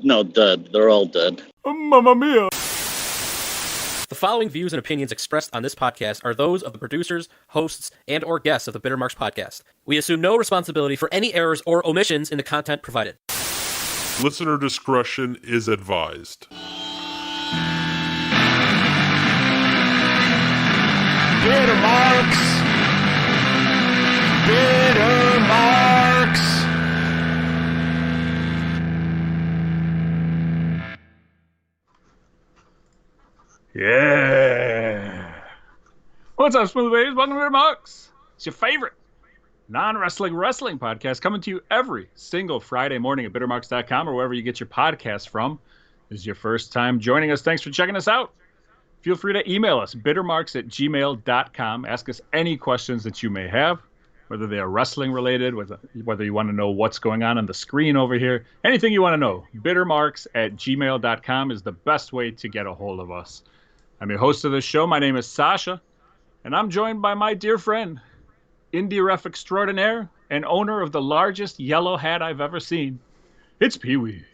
No, dead. They're all dead. Mamma mia! The following views and opinions expressed on this podcast are those of the producers, hosts, and or guests of the Bitter Marks podcast. We assume no responsibility for any errors or omissions in the content provided. Listener discretion is advised. Bitter Marks! Bitter Marks! Yeah! What's up, smooth babies? Welcome to Bitter Marks! It's your favorite non-wrestling wrestling podcast coming to you every single Friday morning at bittermarks.com or wherever you get your podcasts from. This is your first time joining us. Thanks for checking us out. Feel free to email us, bittermarks@gmail.com. Ask us any questions that you may have, whether they are wrestling related, whether you want to know what's going on the screen over here. Anything you want to know, bittermarks@gmail.com is the best way to get a hold of us. I'm your host of this show. My name is Sasha, and I'm joined by my dear friend, indie ref extraordinaire and owner of the largest yellow hat I've ever seen. It's Peewee.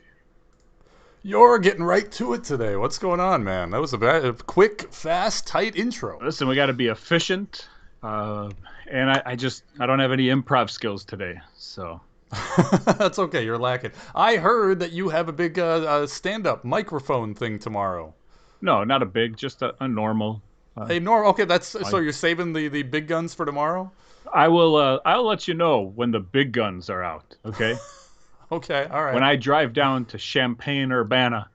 You're getting right to it today. What's going on, man? That was a quick, fast, tight intro. Listen, we got to be efficient, and I don't have any improv skills today, so. That's okay. You're lacking. I heard that you have a big stand-up microphone thing tomorrow. No, not a big, just a normal. Okay, so you're saving the big guns for tomorrow? I'll let you know when the big guns are out, okay? Okay, all right. When I drive down to Champaign-Urbana,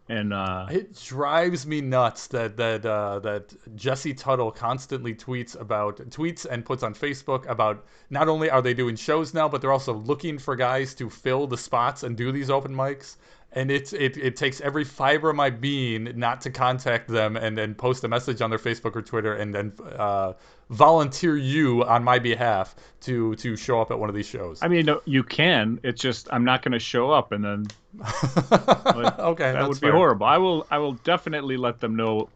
and it drives me nuts that Jesse Tuttle constantly tweets and puts on Facebook about not only are they doing shows now, but they're also looking for guys to fill the spots and do these open mics. And it takes every fiber of my being not to contact them and then post a message on their Facebook or Twitter and then volunteer you on my behalf to show up at one of these shows. I mean, you can. It's just I'm not going to show up, and then okay, that would be horrible. I will definitely let them know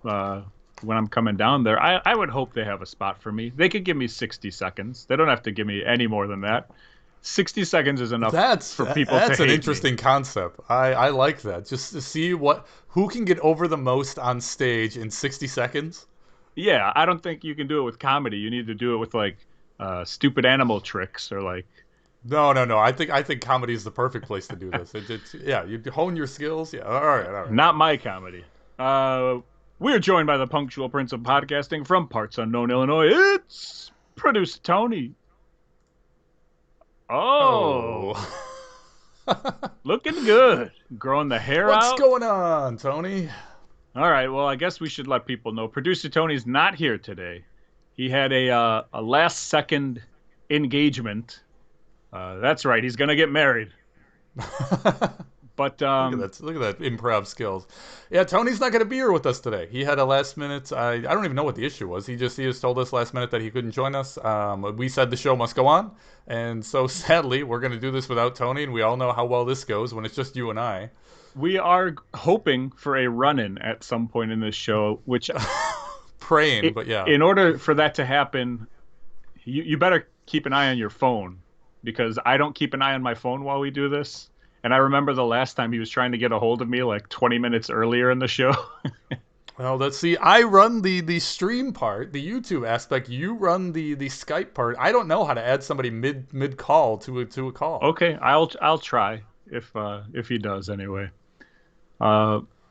when I'm coming down there. I would hope they have a spot for me. They could give me 60 seconds. They don't have to give me any more than that. 60 seconds is enough for people to hate. That's an interesting concept. I like that. Just to see who can get over the most on stage in 60 seconds. Yeah, I don't think you can do it with comedy. You need to do it with like stupid animal tricks or like. No. I think comedy is the perfect place to do this. You hone your skills. Yeah, all right. Not my comedy. We're joined by the punctual prince of podcasting from parts unknown Illinois. It's producer Tony. Oh. Looking good. Growing the hair out. What's going on, Tony? All right, well, I guess we should let people know. Producer Tony's not here today. He had a last-second engagement. That's right, he's going to get married. But look at that improv skills. Yeah, Tony's not going to be here with us today. He had a last minute. I don't even know what the issue was. He just told us last minute that he couldn't join us. We said the show must go on, and so sadly we're going to do this without Tony. And we all know how well this goes when it's just you and I. We are hoping for a run-in at some point in this show, which praying, but yeah. In order for that to happen, you better keep an eye on your phone, because I don't keep an eye on my phone while we do this. And I remember the last time he was trying to get a hold of me like 20 minutes earlier in the show. Well, let's see. I run the stream part, the YouTube aspect. You run the Skype part. I don't know how to add somebody mid call to a call. Okay, I'll try if he does anyway.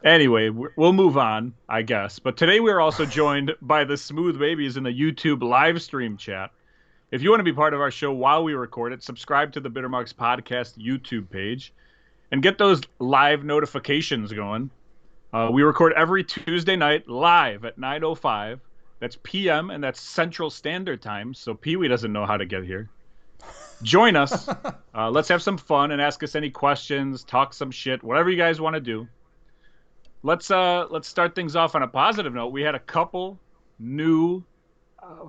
Anyway, we'll move on, I guess. But today we're also joined by the smooth babies in the YouTube live stream chat. If you want to be part of our show while we record it, subscribe to the Bitter Marks Podcast YouTube page and get those live notifications going. We record every Tuesday night live at 9:05. That's p.m. and that's Central Standard Time, so Peewee doesn't know how to get here. Join us. Let's have some fun and ask us any questions, talk some shit, whatever you guys want to do. Let's start things off on a positive note. We had a couple new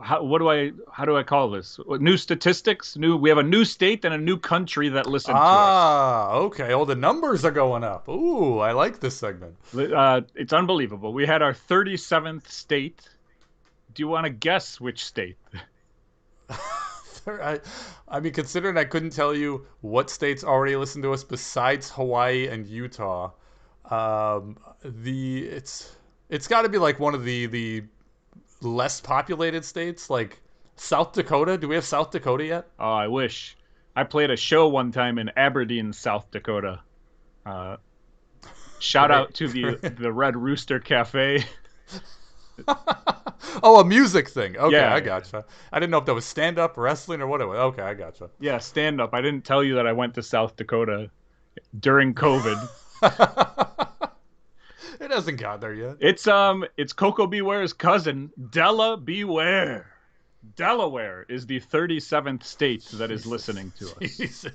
how do I call this? New statistics. We have a new state and a new country that listen to us. Okay. Oh, the numbers are going up. Ooh, I like this segment. It's unbelievable. We had our 37th state. Do you want to guess which state? I mean, considering I couldn't tell you what states already listen to us besides Hawaii and Utah, it's got to be like one of the less populated states, like South Dakota. Do we have South Dakota yet? Oh, I wish. I played a show one time in Aberdeen, South Dakota. Shout out to the Red Rooster Cafe. Oh, a music thing. Okay, Yeah. I gotcha. I didn't know if that was stand-up, wrestling, or what it was. Okay, I gotcha. Yeah, stand up. I didn't tell you that I went to South Dakota during COVID. It hasn't got there yet. It's Coco Beware's cousin, Della Beware. Delaware is the 37th state that is listening to us. Jesus.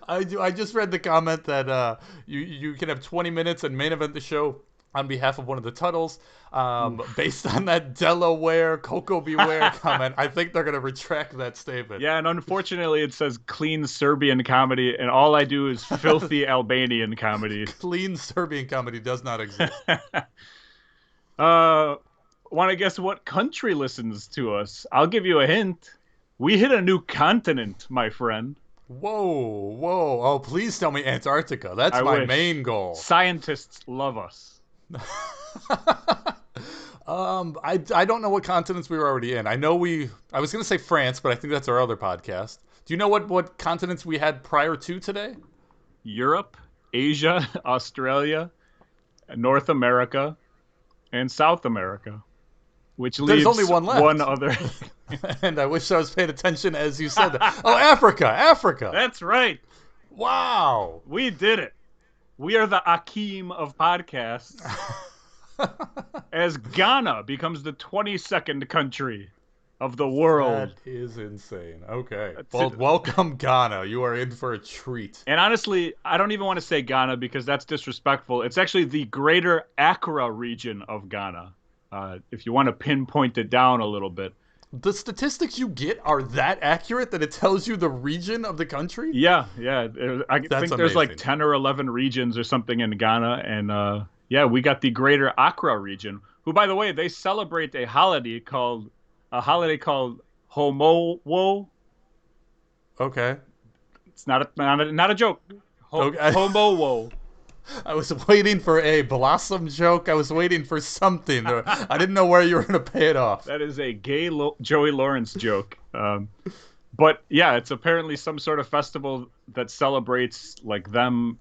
I just read the comment that you can have 20 minutes and main event the show on behalf of one of the Tuttles. Based on that Delaware Coco Beware comment, I think they're going to retract that statement. Yeah, and unfortunately it says clean Serbian comedy, and all I do is filthy Albanian comedy. Clean Serbian comedy does not exist. Want to guess what country listens to us? I'll give you a hint. We hit a new continent, my friend. Whoa. Oh, please tell me Antarctica. That's my main goal. Scientists love us. I don't know what continents we were already in. I was going to say France, but I think that's our other podcast. Do you know what continents we had prior to today? Europe, Asia, Australia, North America, and South America. Which leaves There's only one left. One other. And I wish I was paying attention as you said that. Oh, Africa. That's right. Wow. We did it. We are the Akeem of podcasts. As Ghana becomes the 22nd country of the world. That is insane. Okay. Well, welcome, Ghana. You are in for a treat. And honestly, I don't even want to say Ghana because that's disrespectful. It's actually the greater Accra region of Ghana. If you want to pinpoint it down a little bit. The statistics you get are that accurate that it tells you the region of the country? Yeah. I think there's amazing. like 10 or 11 regions or something in Ghana. And we got the greater Accra region, who, by the way, they celebrate a holiday called Homowo. Okay. It's not a joke. Okay. Homowo. I was waiting for a Blossom joke. I was waiting for something. I didn't know where you were going to pay it off. That is a gay Joey Lawrence joke. But yeah, it's apparently some sort of festival that celebrates like them.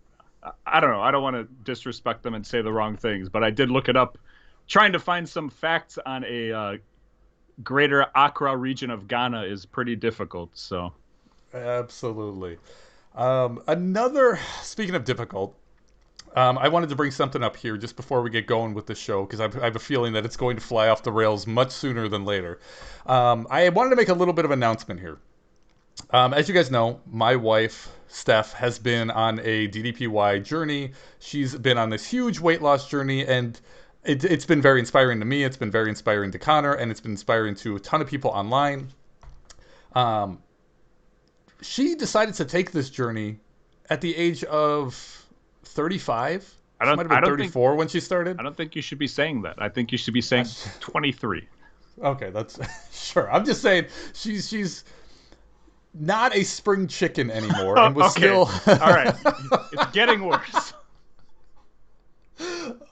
I don't know. I don't want to disrespect them and say the wrong things, but I did look it up, trying to find some facts on a greater Accra region of Ghana is pretty difficult. So, absolutely. Speaking of difficult. I wanted to bring something up here just before we get going with the show because I have a feeling that it's going to fly off the rails much sooner than later. I wanted to make a little bit of an announcement here. As you guys know, my wife, Steph, has been on a DDPY journey. She's been on this huge weight loss journey, and it's been very inspiring to me. It's been very inspiring to Connor, and it's been inspiring to a ton of people online. She decided to take this journey at the age of 35. She might have been 34 when she started. I don't think you should be saying that. I think you should be saying 23. Okay, that's sure. I'm just saying she's not a spring chicken anymore, and was still. All right, it's getting worse.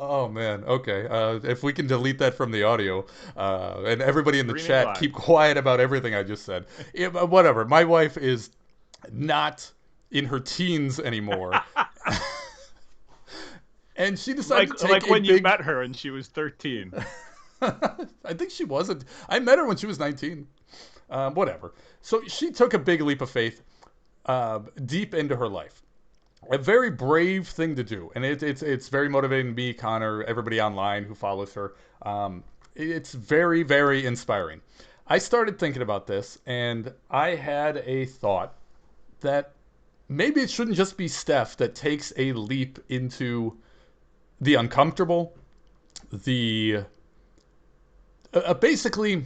Oh man. Okay. If we can delete that from the audio, and everybody in the chat keep quiet about everything I just said. Whatever. My wife is not in her teens anymore. And she decided to take when you met her and she was 13. I think she wasn't. I met her when she was 19. Whatever. So she took a big leap of faith deep into her life. A very brave thing to do. And it's very motivating to me, Connor, everybody online who follows her. It's very, very inspiring. I started thinking about this, and I had a thought that maybe it shouldn't just be Steph that takes a leap into the uncomfortable, basically,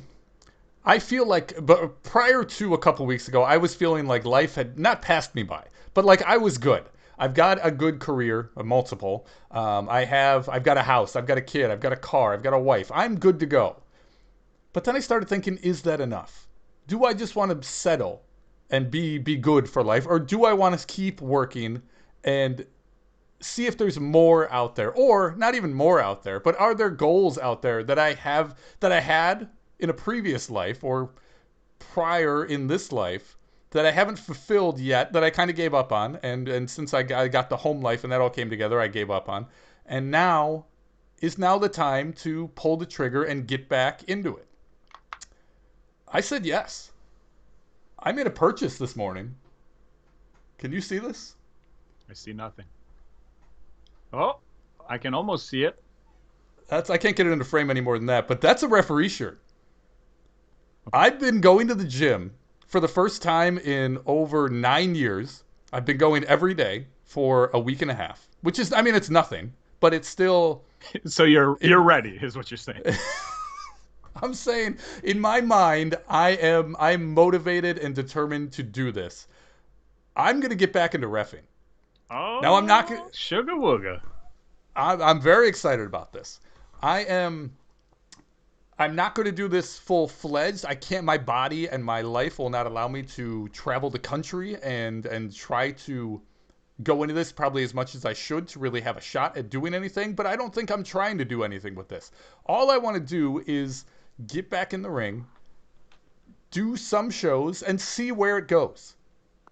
I feel like, but prior to a couple weeks ago, I was feeling like life had not passed me by, but like I was good. I've got a good career, a multiple. I've got a house, I've got a kid, I've got a car, I've got a wife. I'm good to go. But then I started thinking, is that enough? do I just want to settle and be good for life, or do I want to keep working and see if there's more out there, or not even more out there, but are there goals out there that I had in a previous life or prior in this life that I haven't fulfilled yet, that I kind of gave up on, and since I got the home life and that all came together, I gave up on, and now is now the time to pull the trigger and get back into it. I said yes. I made a purchase this morning. Can you see this? I see nothing. Oh, I can almost see it. I can't get it into frame any more than that, but that's a referee shirt. I've been going to the gym for the first time in over 9 years. I've been going every day for a week and a half, which is, I mean, it's nothing, but it's still. So you're ready, is what you're saying. I'm saying, in my mind, I'm motivated and determined to do this. I'm gonna get back into reffing. Oh, now I'm not gonna. Sugar wooga. I'm very excited about this. I'm not going to do this full-fledged. I can't. My body and my life will not allow me to travel the country and try to go into this probably as much as I should to really have a shot at doing anything. But I don't think I'm trying to do anything with this. All I want to do is get back in the ring, do some shows, and see where it goes.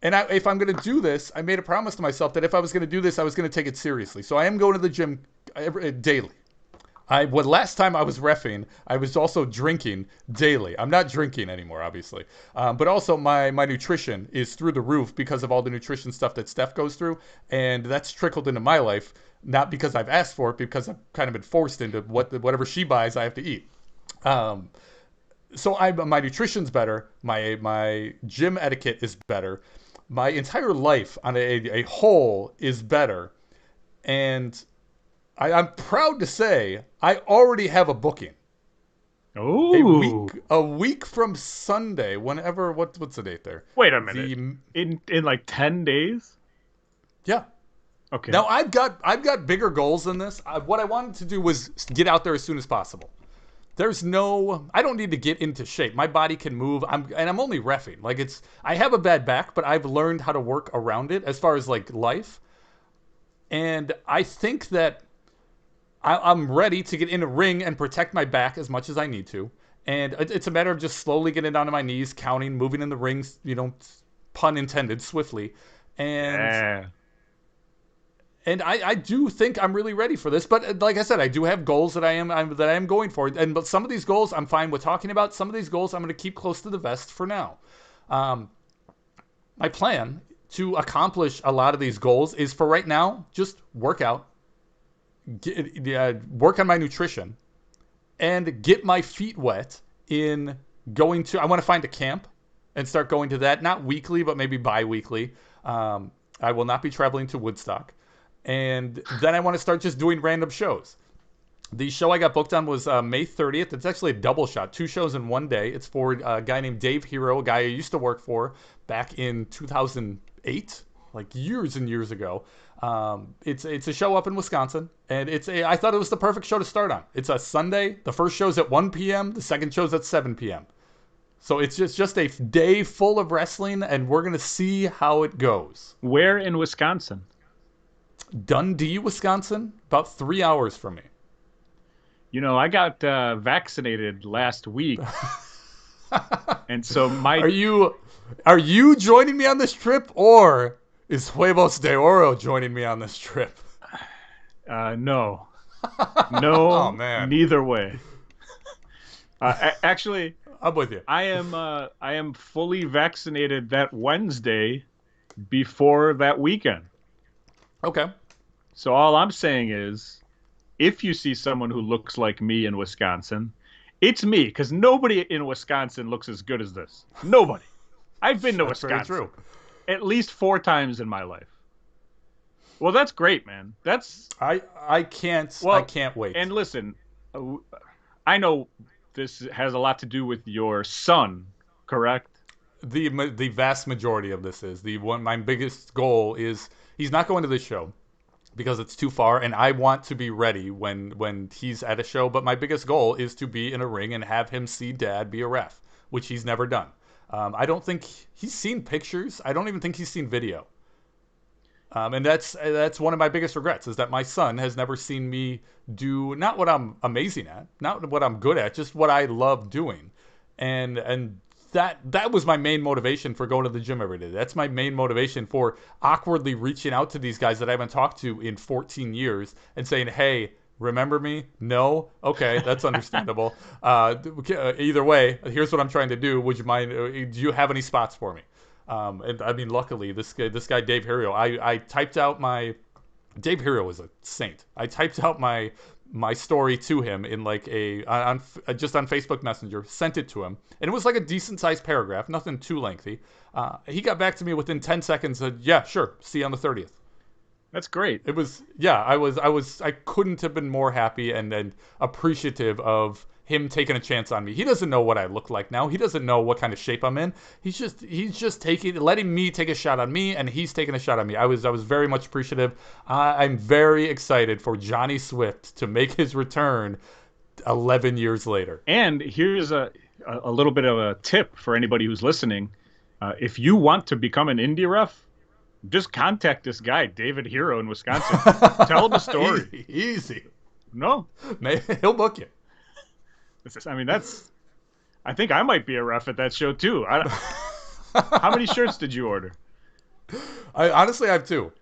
And if I'm going to do this, I made a promise to myself that if I was going to do this, I was going to take it seriously. So I am going to the gym daily. Last time I was reffing, I was also drinking daily. I'm not drinking anymore, obviously. But also my nutrition is through the roof because of all the nutrition stuff that Steph goes through. And that's trickled into my life, not because I've asked for it, because I've kind of been forced into whatever she buys, I have to eat. So my nutrition's better. My gym etiquette is better. My entire life on a whole is better. And I'm proud to say I already have a booking. Oh, a week from Sunday. Whenever, what's the date there? Wait a minute. In like 10 days? Yeah. Okay. Now I've got bigger goals than this. What I wanted to do was get out there as soon as possible. I don't need to get into shape. My body can move. I'm only reffing. Like I have a bad back, but I've learned how to work around it as far as like life. And I think that I'm ready to get in a ring and protect my back as much as I need to. And it's a matter of just slowly getting down to my knees, counting, moving in the rings, pun intended, swiftly. And I do think I'm really ready for this. But like I said, I do have goals that I am going for. But some of these goals I'm fine with talking about. Some of these goals I'm going to keep close to the vest for now. My plan to accomplish a lot of these goals is, for right now, just work out, work on my nutrition, and get my feet wet in going to. I want to find a camp and start going to that. Not weekly, but maybe bi-weekly. I will not be traveling to Woodstock. And then I want to start just doing random shows. The show I got booked on was May 30th. It's actually a double shot, 2 shows in one day. It's for a guy named Dave Hero, a guy I used to work for back in 2008, like years and years ago. It's a show up in Wisconsin, and I thought it was the perfect show to start on. It's a Sunday. The first show's at 1 p.m. The second show's at 7 p.m. So it's just a day full of wrestling, and we're going to see how it goes. Where in Wisconsin? Dundee, Wisconsin, about 3 hours from me. I got vaccinated last week, and so Are you joining me on this trip, or is Huevos de Oro joining me on this trip? No, oh, man. Neither way. Actually, I'm with you. I am fully vaccinated that Wednesday before that weekend. Okay. So all I'm saying is, if you see someone who looks like me in Wisconsin, it's me, because nobody in Wisconsin looks as good as this. Nobody. I've been to Wisconsin very true. At least 4 times in my life. Well, that's great, man. I can't wait. And listen, I know this has a lot to do with your son, correct? The vast majority of this is my biggest goal is he's not going to this show because it's too far, and I want to be ready when he's at a show. But my biggest goal is to be in a ring and have him see Dad be a ref, which he's never done. I don't think he's seen pictures. I don't even think he's seen video. And that's one of my biggest regrets, is that my son has never seen me do not what I'm amazing at, not what I'm good at, just what I love doing. And that was my main motivation for going to the gym every day. That's my main motivation for awkwardly reaching out to these guys that I haven't talked to in 14 years and saying, "Hey, remember me?" No? Okay, that's understandable. Either way, here's what I'm trying to do. Would you mind? Do you have any spots for me? And I mean, luckily, this guy Dave Hero, I typed out my. Dave Hero is a saint. I typed out my story to him in like just on Facebook Messenger, sent it to him, and it was like a decent sized paragraph, nothing too lengthy. He got back to me within 10 seconds. Said, "Yeah, sure. See you on the 30th." That's great. It was, yeah, I couldn't have been more happy and appreciative of him taking a chance on me. He doesn't know what I look like now. He doesn't know what kind of shape I'm in. He's just letting me take a shot on me, and he's taking a shot on me. I was very much appreciative. I'm very excited for Johnny Swift to make his return 11 years later. And here's a little bit of a tip for anybody who's listening. If you want to become an indie ref, just contact this guy, David Hero in Wisconsin. Tell him a story. Easy. No. He'll book you. I think I might be a ref at that show too. How many shirts did you order? I honestly have two.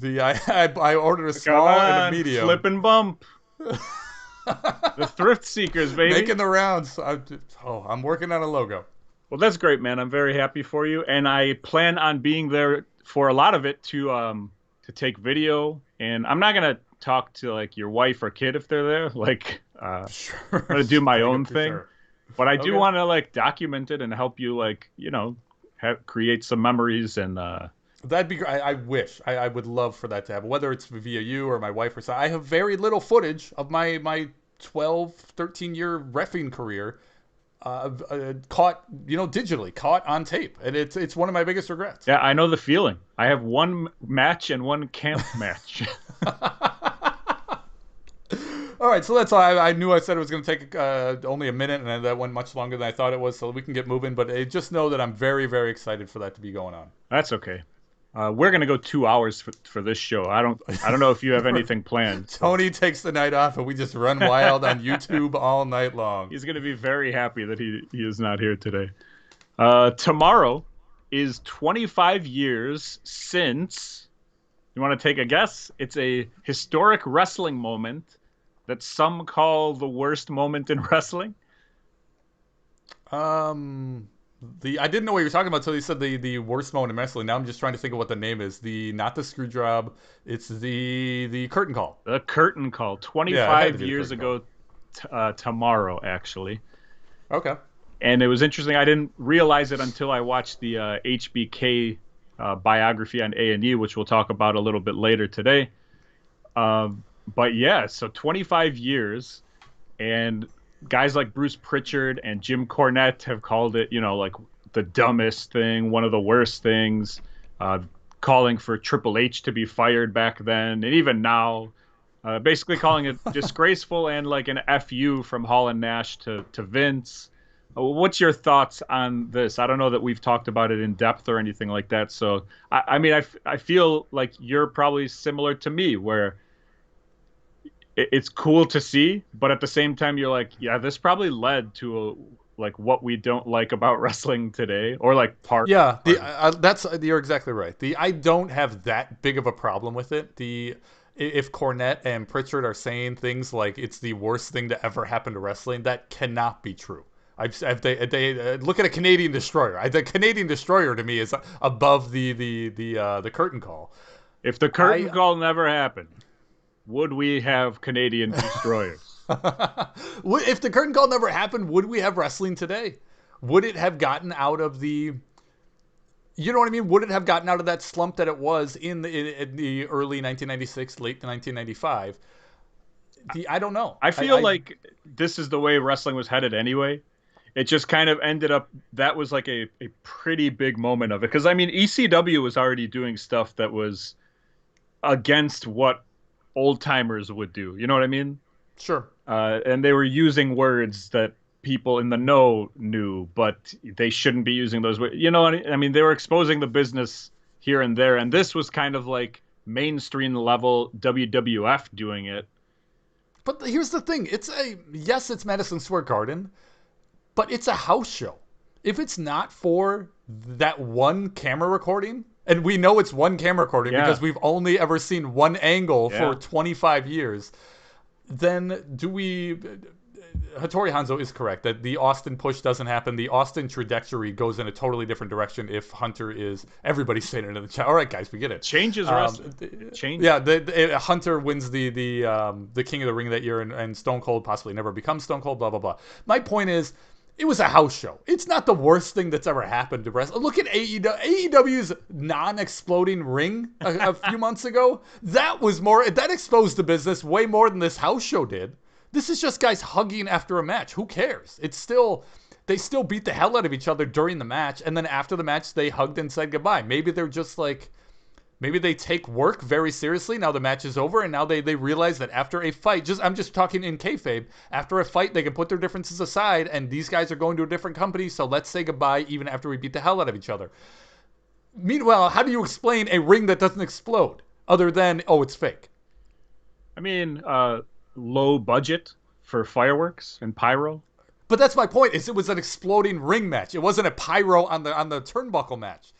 I ordered a small and a medium. Flip and bump. The thrift seekers, baby. Making the rounds. I'm working on a logo. Well, that's great, man. I'm very happy for you, and I plan on being there for a lot of it to take video. And I'm not gonna talk to like your wife or kid if they're there. Like, sure. I'm gonna do my own thing. Sure. But I do want to like document it and help you, like, create some memories and. That'd be great. I wish. I would love for that to happen, whether it's via you or my wife or something. I have very little footage of my 12, 13-year reffing career caught, digitally, caught on tape. And it's one of my biggest regrets. Yeah, I know the feeling. I have one match and one camp match. All right, so that's all. I knew I said it was going to take only a minute, and that went much longer than I thought it was, so we can get moving. But just know that I'm very, very excited for that to be going on. That's okay. We're gonna go 2 hours for this show. I don't know if you have anything planned. So. Tony takes the night off, and we just run wild on YouTube all night long. He's gonna be very happy that he is not here today. Tomorrow is 25 years since. You want to take a guess? It's a historic wrestling moment that some call the worst moment in wrestling. I didn't know what you were talking about until you said the worst moment in wrestling. Now I'm just trying to think of what the name is. Not the screw job. It's the curtain call. The curtain call. 25 years ago tomorrow, actually. Okay. And it was interesting. I didn't realize it until I watched the HBK biography on A&E, which we'll talk about a little bit later today. But yeah, so 25 years, and guys like Bruce Pritchard and Jim Cornette have called it, like the dumbest thing, one of the worst things, calling for Triple H to be fired back then, and even now, basically calling it disgraceful and like an FU from Hall and Nash to Vince. What's your thoughts on this? I don't know that we've talked about it in depth or anything like that. So, I feel like you're probably similar to me, where it's cool to see, but at the same time, you're like, yeah, this probably led to like what we don't like about wrestling today, or like part. Yeah, you're exactly right. I don't have that big of a problem with it. If Cornette and Pritchard are saying things like it's the worst thing to ever happen to wrestling, that cannot be true. They look at a Canadian Destroyer. The Canadian Destroyer to me is above the curtain call. If the curtain call never happened, would we have Canadian Destroyers? If the curtain call never happened, would we have wrestling today? Would it have gotten out of the... You know what I mean? Would it have gotten out of that slump that it was in the early 1996, late 1995? I don't know. I feel like this is the way wrestling was headed anyway. It just kind of ended up... That was like a pretty big moment of it. Because, ECW was already doing stuff that was against what old timers would do. You know what I mean? Sure. And they were using words that people in the know knew, but they shouldn't be using those. You know, I mean, they were exposing the business here and there, and this was kind of like mainstream level WWF doing it. But here's the thing: it's Madison Square Garden, but it's a house show. If it's not for that one camera recording, and we know it's one camera recording because we've only ever seen one angle for 25 years, then Hattori Hanzo is correct that the Austin push doesn't happen. The Austin trajectory goes in a totally different direction if Hunter is... Everybody's saying it in the chat. All right, guys, we get it. Changes wrestling. Change. Yeah, Hunter wins the King of the Ring that year, and Stone Cold possibly never becomes Stone Cold, blah, blah, blah. My point is, it was a house show. It's not the worst thing that's ever happened to wrestling. Look at AEW. AEW's non-exploding ring a few months ago. That exposed the business way more than this house show did. This is just guys hugging after a match. Who cares? They still beat the hell out of each other during the match, and then after the match, they hugged and said goodbye. Maybe they're just like... Maybe they take work very seriously. Now the match is over, and now they realize that after a fight, I'm just talking in kayfabe, after a fight, they can put their differences aside, and these guys are going to a different company, so let's say goodbye even after we beat the hell out of each other. Meanwhile, how do you explain a ring that doesn't explode, other than, oh, it's fake? I mean, low budget for fireworks and pyro. But that's my point, is it was an exploding ring match. It wasn't a pyro on the turnbuckle match.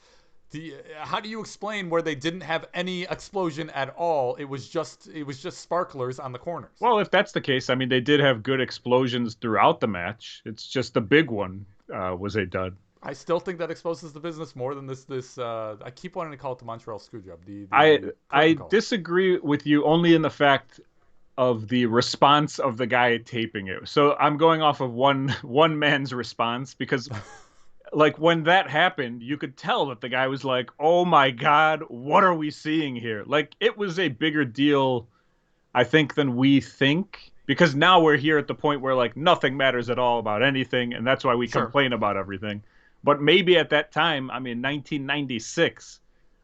How do you explain where they didn't have any explosion at all? It was just sparklers on the corners. Well, if that's the case, I mean, they did have good explosions throughout the match. It's just the big one was a dud. I still think that exposes the business more than this. I keep wanting to call it the Montreal Screwjob. I disagree with you only in the fact of the response of the guy taping it. So I'm going off of one man's response because. Like, when that happened, you could tell that the guy was like, oh, my God, what are we seeing here? Like, it was a bigger deal, I think, than we think. Because now we're here at the point where, like, nothing matters at all about anything. And that's why we complain about everything. But maybe at that time, I mean, 1996,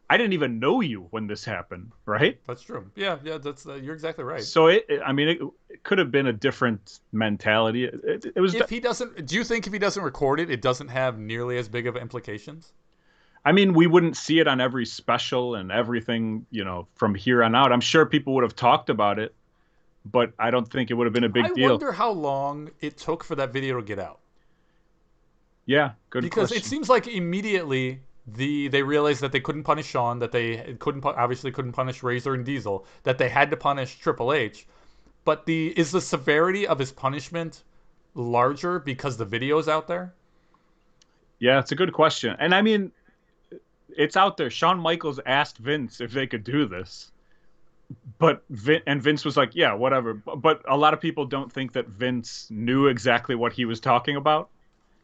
I didn't even know you when this happened, right? That's true. Yeah, that's you're exactly right. So, it could have been a different mentality. It was. If he doesn't, do you think if he doesn't record it, it doesn't have nearly as big of implications? I mean, we wouldn't see it on every special and everything, from here on out. I'm sure people would have talked about it, but I don't think it would have been a big deal. I wonder how long it took for that video to get out. Yeah, good question. Because it seems like immediately they realized that they couldn't punish Shawn, that they obviously couldn't punish Razor and Diesel, that they had to punish Triple H. But is the severity of his punishment larger because the video's out there? Yeah, it's a good question. And I mean, it's out there. Shawn Michaels asked Vince if they could do this. But Vince was like, yeah, whatever. But a lot of people don't think that Vince knew exactly what he was talking about.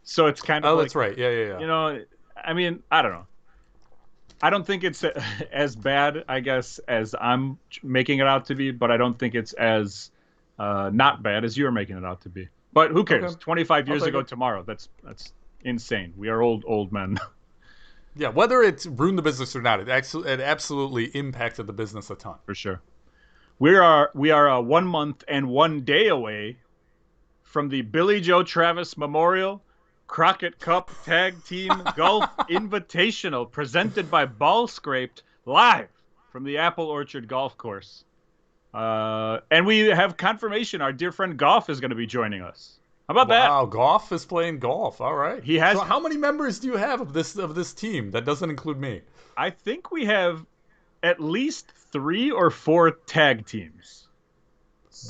So it's kind of that's right. Yeah. I mean, I don't know. I don't think it's as bad, I guess, as I'm making it out to be, but I don't think it's as not bad as you're making it out to be. But who cares? Okay. 25 years ago tomorrow. That's insane. We are old men. Yeah, whether it's ruined the business or not, it absolutely impacted the business a ton. For sure. We are 1 month and 1 day away from the Billy Joe Travis Memorial Crockett Cup Tag Team Golf Invitational, presented by Ball Scraped, live from the Apple Orchard Golf Course. And we have confirmation our dear friend Goff is going to be joining us. How about that? Wow, Goff is playing golf. All right. He has. So how many members do you have of this team? That doesn't include me. I think we have at least 3 or 4 tag teams.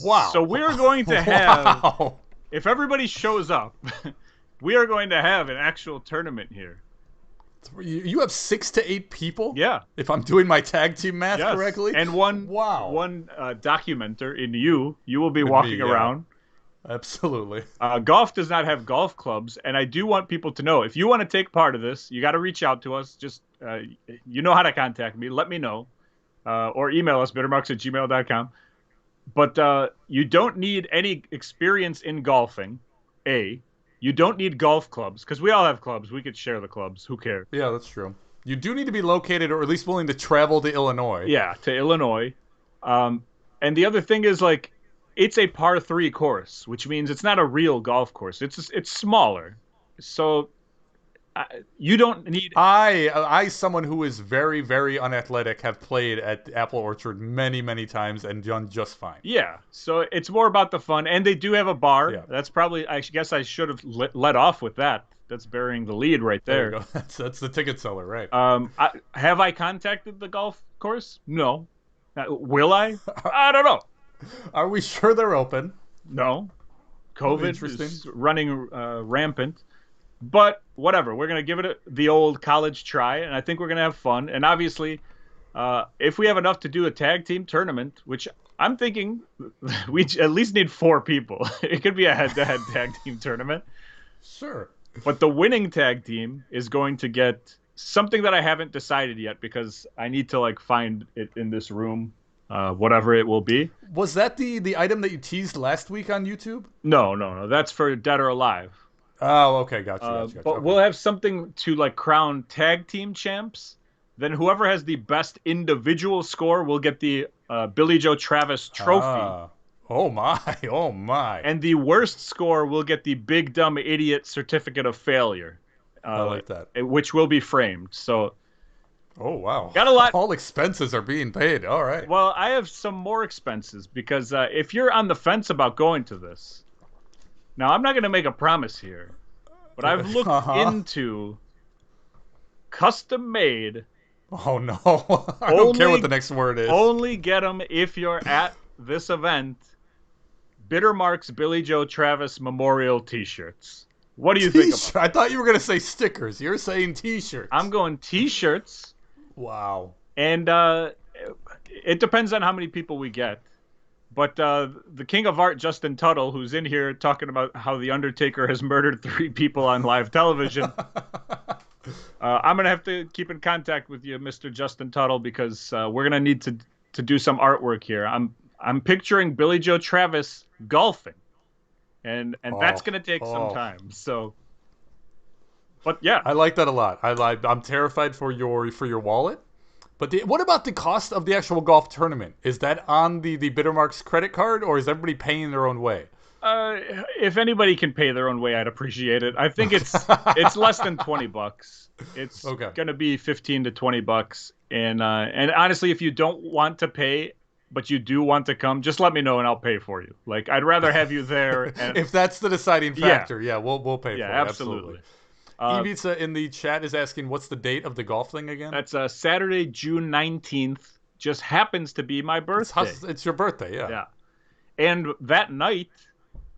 Wow. So we're going to have, if everybody shows up, we are going to have an actual tournament here. You have 6 to 8 people? Yeah. If I'm doing my tag team math correctly? And one documenter in you. You will be walking around. Absolutely. Golf does not have golf clubs, and I do want people to know, if you want to take part of this, you got to reach out to us. Just, you know how to contact me. Let me know. Or email us, bittermarks@gmail.com. But you don't need any experience in golfing, A. You don't need golf clubs, because we all have clubs. We could share the clubs. Who cares? Yeah, that's true. You do need to be located, or at least willing to travel to Illinois. Yeah, to Illinois. And the other thing is, like, it's a par 3 course, which means it's not a real golf course. It's smaller, so you don't need. I, someone who is very, very unathletic, have played at Apple Orchard many, many times and done just fine. Yeah, so it's more about the fun, and they do have a bar. Yeah. That's probably. I guess I should have let off with that. That's burying the lead right there. There you go. That's the ticket seller, right? Have I contacted the golf course? No. Will I? I don't know. Are we sure they're open? No. COVID is running rampant. But whatever. We're going to give it the old college try, and I think we're going to have fun. And obviously, if we have enough to do a tag team tournament, which I'm thinking we at least need 4 people. It could be a head-to-head tag team tournament. Sure. But the winning tag team is going to get something that I haven't decided yet because I need to find it in this room, whatever it will be. Was that the item that you teased last week on YouTube? No. That's for Dead or Alive. Oh, okay, gotcha. But okay. We'll have something to crown tag team champs. Then whoever has the best individual score will get the Billy Joe Travis trophy. Oh my. And the worst score will get the Big Dumb Idiot certificate of failure. I like that. Which will be framed. So. Oh, wow. Got a lot. All expenses are being paid. All right. Well, I have some more expenses because if you're on the fence about going to this, now I'm not going to make a promise here, but I've looked into custom-made. Oh, no. I don't care what the next word is. Only get them if you're at this event. Bittermark's Billy Joe Travis Memorial T-shirts. What do you think about? I thought you were going to say stickers. You're saying T-shirts. I'm going T-shirts. Wow. And it depends on how many people we get. But the King of Art, Justin Tuttle, who's in here talking about how The Undertaker has murdered 3 people on live television. I'm going to have to keep in contact with you, Mr. Justin Tuttle, because we're going to need to do some artwork here. I'm picturing Billy Joe Travis golfing. And that's going to take some time. So, but yeah. I like that a lot. I'm terrified for your wallet. But what about the cost of the actual golf tournament? Is that on the Bittermarks credit card, or is everybody paying their own way? If anybody can pay their own way, I'd appreciate it. I think it's less than $20. It's going to be $15 to $20. And honestly, if you don't want to pay, but you do want to come, just let me know and I'll pay for you. I'd rather have you there. And, if that's the deciding factor, we'll pay for it. Yeah, absolutely. Ibiza in the chat is asking, what's the date of the golf thing again? That's Saturday, June 19th. Just happens to be my birthday. It's your birthday, yeah. Yeah. And that night,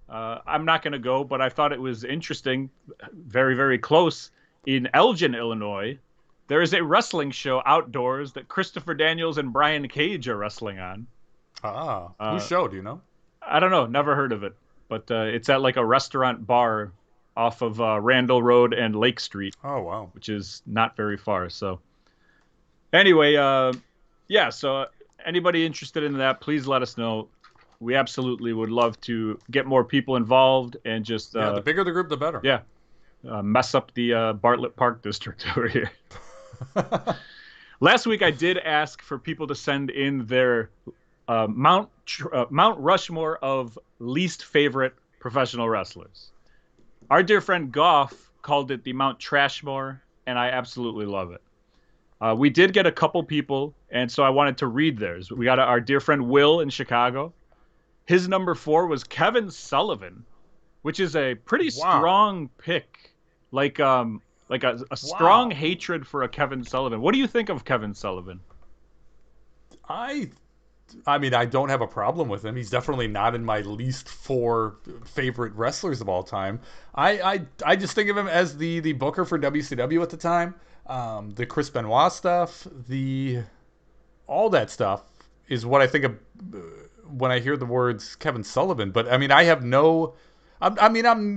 I'm not going to go, but I thought it was interesting, very, very close, in Elgin, Illinois. There is a wrestling show outdoors that Christopher Daniels and Brian Cage are wrestling on. Whose show, do you know? I don't know. Never heard of it. But it's at a restaurant bar off of Randall Road and Lake Street. Oh, wow. Which is not very far. So anyway, so anybody interested in that, please let us know. We absolutely would love to get more people involved and just... the bigger the group, the better. Yeah. Mess up the Bartlett Park district over here. Last week I did ask for people to send in their Mount Rushmore of least favorite professional wrestlers. Our dear friend Goff called it the Mount Trashmore, and I absolutely love it. We did get a couple people, and so I wanted to read theirs. We got our dear friend Will in Chicago. His number 4 was Kevin Sullivan, which is a pretty strong pick. A strong hatred for a Kevin Sullivan. What do you think of Kevin Sullivan? I mean, I don't have a problem with him. He's definitely not in my least 4 favorite wrestlers of all time. I just think of him as the booker for WCW at the time. The Chris Benoit stuff, all that stuff is what I think of when I hear the words Kevin Sullivan. But I mean, I'm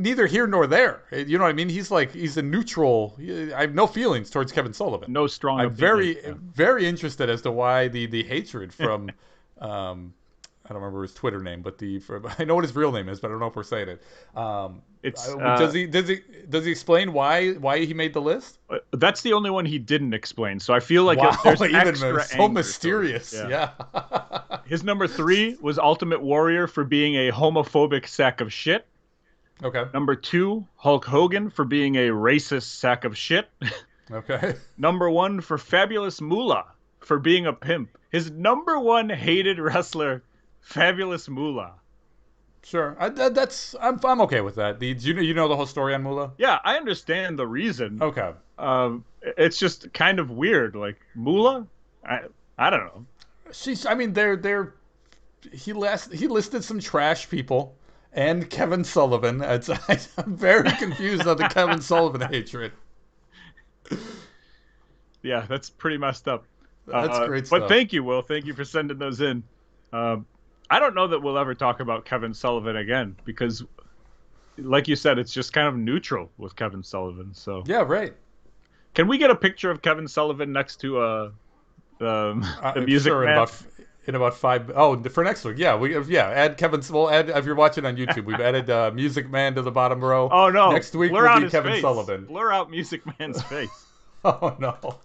neither here nor there. You know what I mean? He's a neutral. I have no feelings towards Kevin Sullivan. No strong. I'm very interested as to why the hatred from. I don't remember his Twitter name, but I know what his real name is, but I don't know if we're saying it. Does he explain why he made the list? That's the only one he didn't explain. So I feel like there's even extra so mysterious. Yeah. His number 3 was Ultimate Warrior for being a homophobic sack of shit. Okay. Number 2, Hulk Hogan for being a racist sack of shit. Okay. Number 1 for Fabulous Moolah for being a pimp. His number 1 hated wrestler, Fabulous Moolah. Sure. I'm okay with that. You know the whole story on Moolah? Yeah, I understand the reason. Okay. It's just kind of weird. Like, Moolah? I don't know. He listed some trash people and Kevin Sullivan. I'm very confused on the Kevin Sullivan hatred. Yeah, that's pretty messed up. That's great stuff. But thank you, Will. Thank you for sending those in. I don't know that we'll ever talk about Kevin Sullivan again because, like you said, it's just kind of neutral with Kevin Sullivan. So yeah, right. Can we get a picture of Kevin Sullivan next to the music sure, man? In about 5. Oh, for next week, yeah, add Kevin. We'll add if you're watching on YouTube. We've added Music Man to the bottom row. Oh no! Next week Blur will out be his Kevin face. Sullivan. Blur out Music Man's face. Oh no!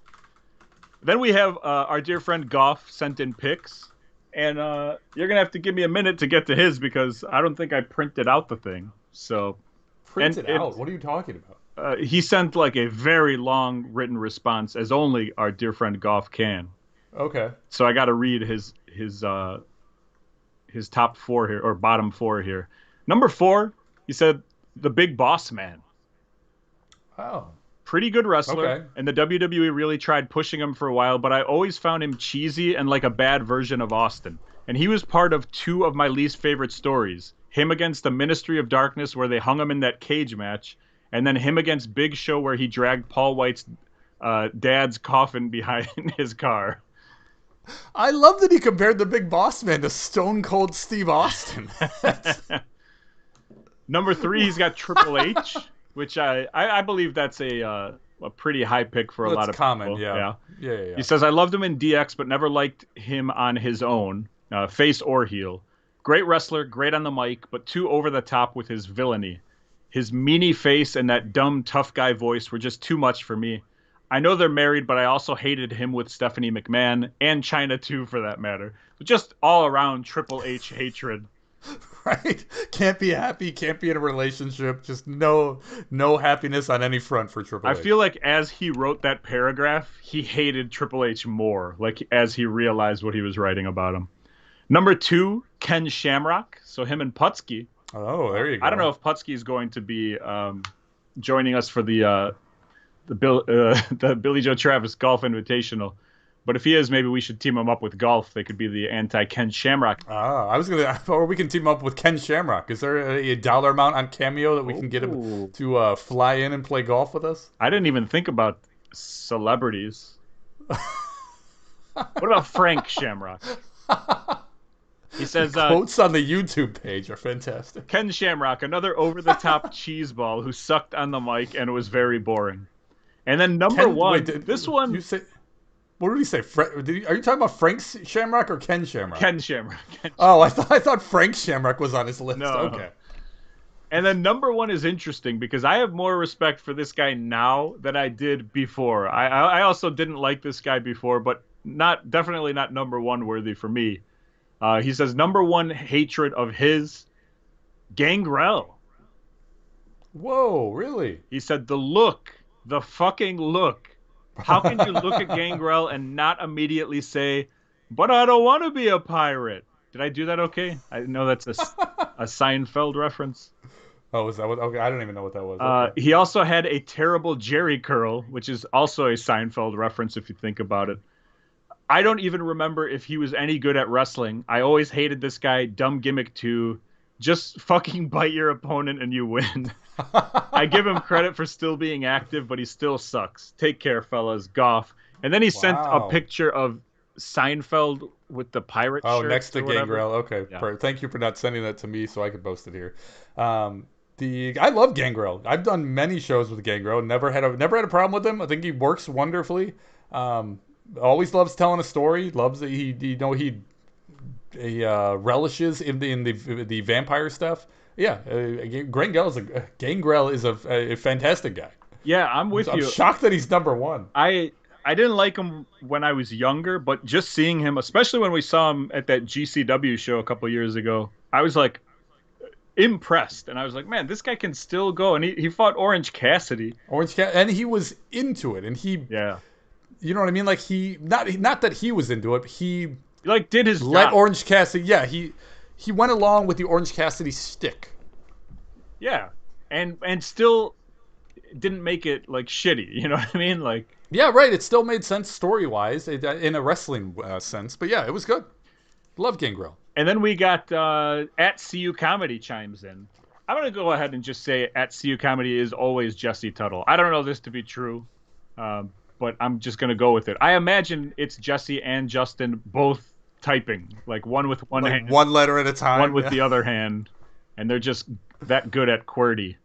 Then we have our dear friend Goff sent in pics, and you're gonna have to give me a minute to get to his because I don't think I printed out the thing. So print it out. What are you talking about? He sent like a very long written response, as only our dear friend Goff can. Okay. So I got to read his top 4 here, or bottom 4 here. Number 4, he said, the Big Boss Man. Oh. Pretty good wrestler, okay. And the WWE really tried pushing him for a while, but I always found him cheesy and like a bad version of Austin. And he was part of 2 of my least favorite stories. Him against the Ministry of Darkness, where they hung him in that cage match, and then him against Big Show, where he dragged Paul White's dad's coffin behind his car. I love that he compared the Big Boss Man to Stone Cold Steve Austin. Number 3, he's got Triple H, which I believe that's a pretty high pick for a lot of common, people. Yeah. He says, I loved him in DX, but never liked him on his own, face or heel. Great wrestler, great on the mic, but too over the top with his villainy. His meanie face and that dumb tough guy voice were just too much for me. I know they're married, but I also hated him with Stephanie McMahon and Chyna too, for that matter. But just all around Triple H hatred. Right? Can't be happy, can't be in a relationship. Just no happiness on any front for Triple H. I feel like as he wrote that paragraph, he hated Triple H more, like as he realized what he was writing about him. Number 2, Ken Shamrock. So him and Putski. Oh, there you go. I don't know if Putski is going to be joining us for the Billy Joe Travis Golf Invitational, but if he is, maybe we should team him up with Golf. They could be the anti-Ken Shamrock. Or we can team up with Ken Shamrock. Is there a dollar amount on Cameo that we can get him to fly in and play golf with us? I didn't even think about celebrities. What about Frank Shamrock? He says quotes on the YouTube page are fantastic. Ken Shamrock, another over-the-top cheeseball who sucked on the mic and was very boring. And then number 1, this one. What did he say? Are you talking about Frank Shamrock or Ken Shamrock? Ken Shamrock. Oh, I thought Frank Shamrock was on his list. No. Okay. And then number 1 is interesting because I have more respect for this guy now than I did before. I also didn't like this guy before, but definitely not number 1 worthy for me. He says number 1 hatred of his, Gangrel. Whoa, really? He said the fucking look. How can you look at Gangrel and not immediately say, but I don't want to be a pirate? Did I do that okay? I know that's a Seinfeld reference. Oh, is that what? Okay, I don't even know what that was. Okay. He also had a terrible Jerry curl, which is also a Seinfeld reference if you think about it. I don't even remember if he was any good at wrestling. I always hated this guy. Dumb gimmick too. Just fucking bite your opponent and you win. I give him credit for still being active, but he still sucks. Take care, fellas. Goff. And then he sent a picture of Seinfeld with the pirate shirt. Oh, next to Gangrel. Okay. Yeah. Thank you for not sending that to me so I could post it here. I love Gangrel. I've done many shows with Gangrel. Never had a problem with him. I think he works wonderfully. Always loves telling a story. Loves that he relishes in the vampire stuff. Yeah, Gangrel is a fantastic guy. Yeah, I'm with you. I'm shocked that he's number 1. I I didn't like him when I was younger, but just seeing him, especially when we saw him at that GCW show a couple years ago, I was like impressed, and I was like, man, this guy can still go. And he fought Orange Cassidy. And he was into it, and Yeah, you know what I mean? Like he not that he was into it, but he like did his let job. Orange Cassidy. Yeah, he went along with the Orange Cassidy stick. Yeah, and still didn't make it like shitty. You know what I mean? Like. Yeah, right. It still made sense story-wise in a wrestling sense. But yeah, it was good. Love Gangrel. And then we got at CU Comedy chimes in. I'm going to go ahead and just say at CU Comedy is always Jesse Tuttle. I don't know this to be true, but I'm just going to go with it. I imagine it's Jesse and Justin both typing, like one with one hand. One letter at a time. One with the other hand. And they're just that good at QWERTY.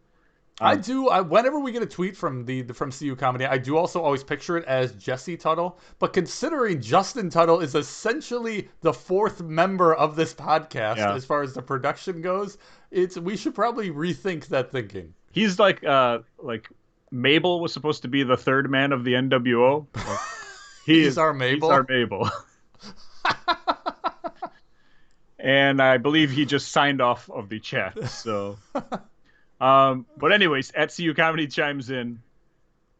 Whenever we get a tweet from CU Comedy, I do also always picture it as Jesse Tuttle. But considering Justin Tuttle is essentially the fourth member of this podcast as far as the production goes, we should probably rethink that thinking. He's like Mabel was supposed to be the third man of the NWO. He's our Mabel. He's our Mabel. And I believe he just signed off of the chat. So. But anyways, at CU Comedy chimes in.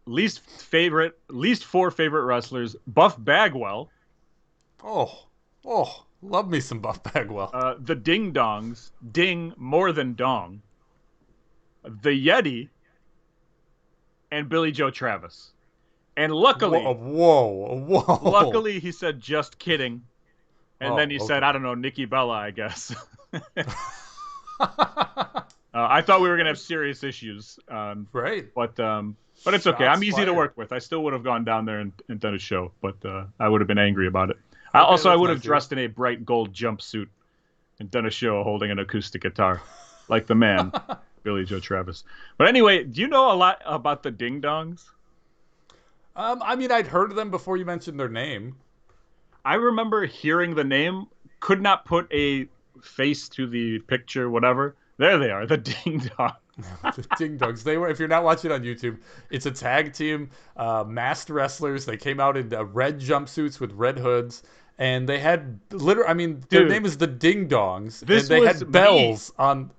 Least four favorite wrestlers: Buff Bagwell. Oh, love me some Buff Bagwell. The Ding Dongs, ding more than dong. The Yeti, and Billy Joe Travis. And luckily, whoa. Luckily, he said just kidding, and then he okay. said, I don't know, Nikki Bella, I guess. I thought we were gonna have serious issues, right? But it's okay. I'm easy to work with. I still would have gone down there and done a show, but I would have been angry about it. I would have dressed in a bright gold jumpsuit and done a show holding an acoustic guitar, like the man, Billy Joe Travis. But anyway, do you know a lot about the Ding Dongs? I mean, I'd heard of them before you mentioned their name. I remember hearing the name, could not put a face to the picture, whatever. There they are, the Ding Dongs. The Ding Dongs. They were. If you're not watching on YouTube, it's a tag team, masked wrestlers. They came out in red jumpsuits with red hoods, and they had their name is the Ding Dongs, and they had bells on.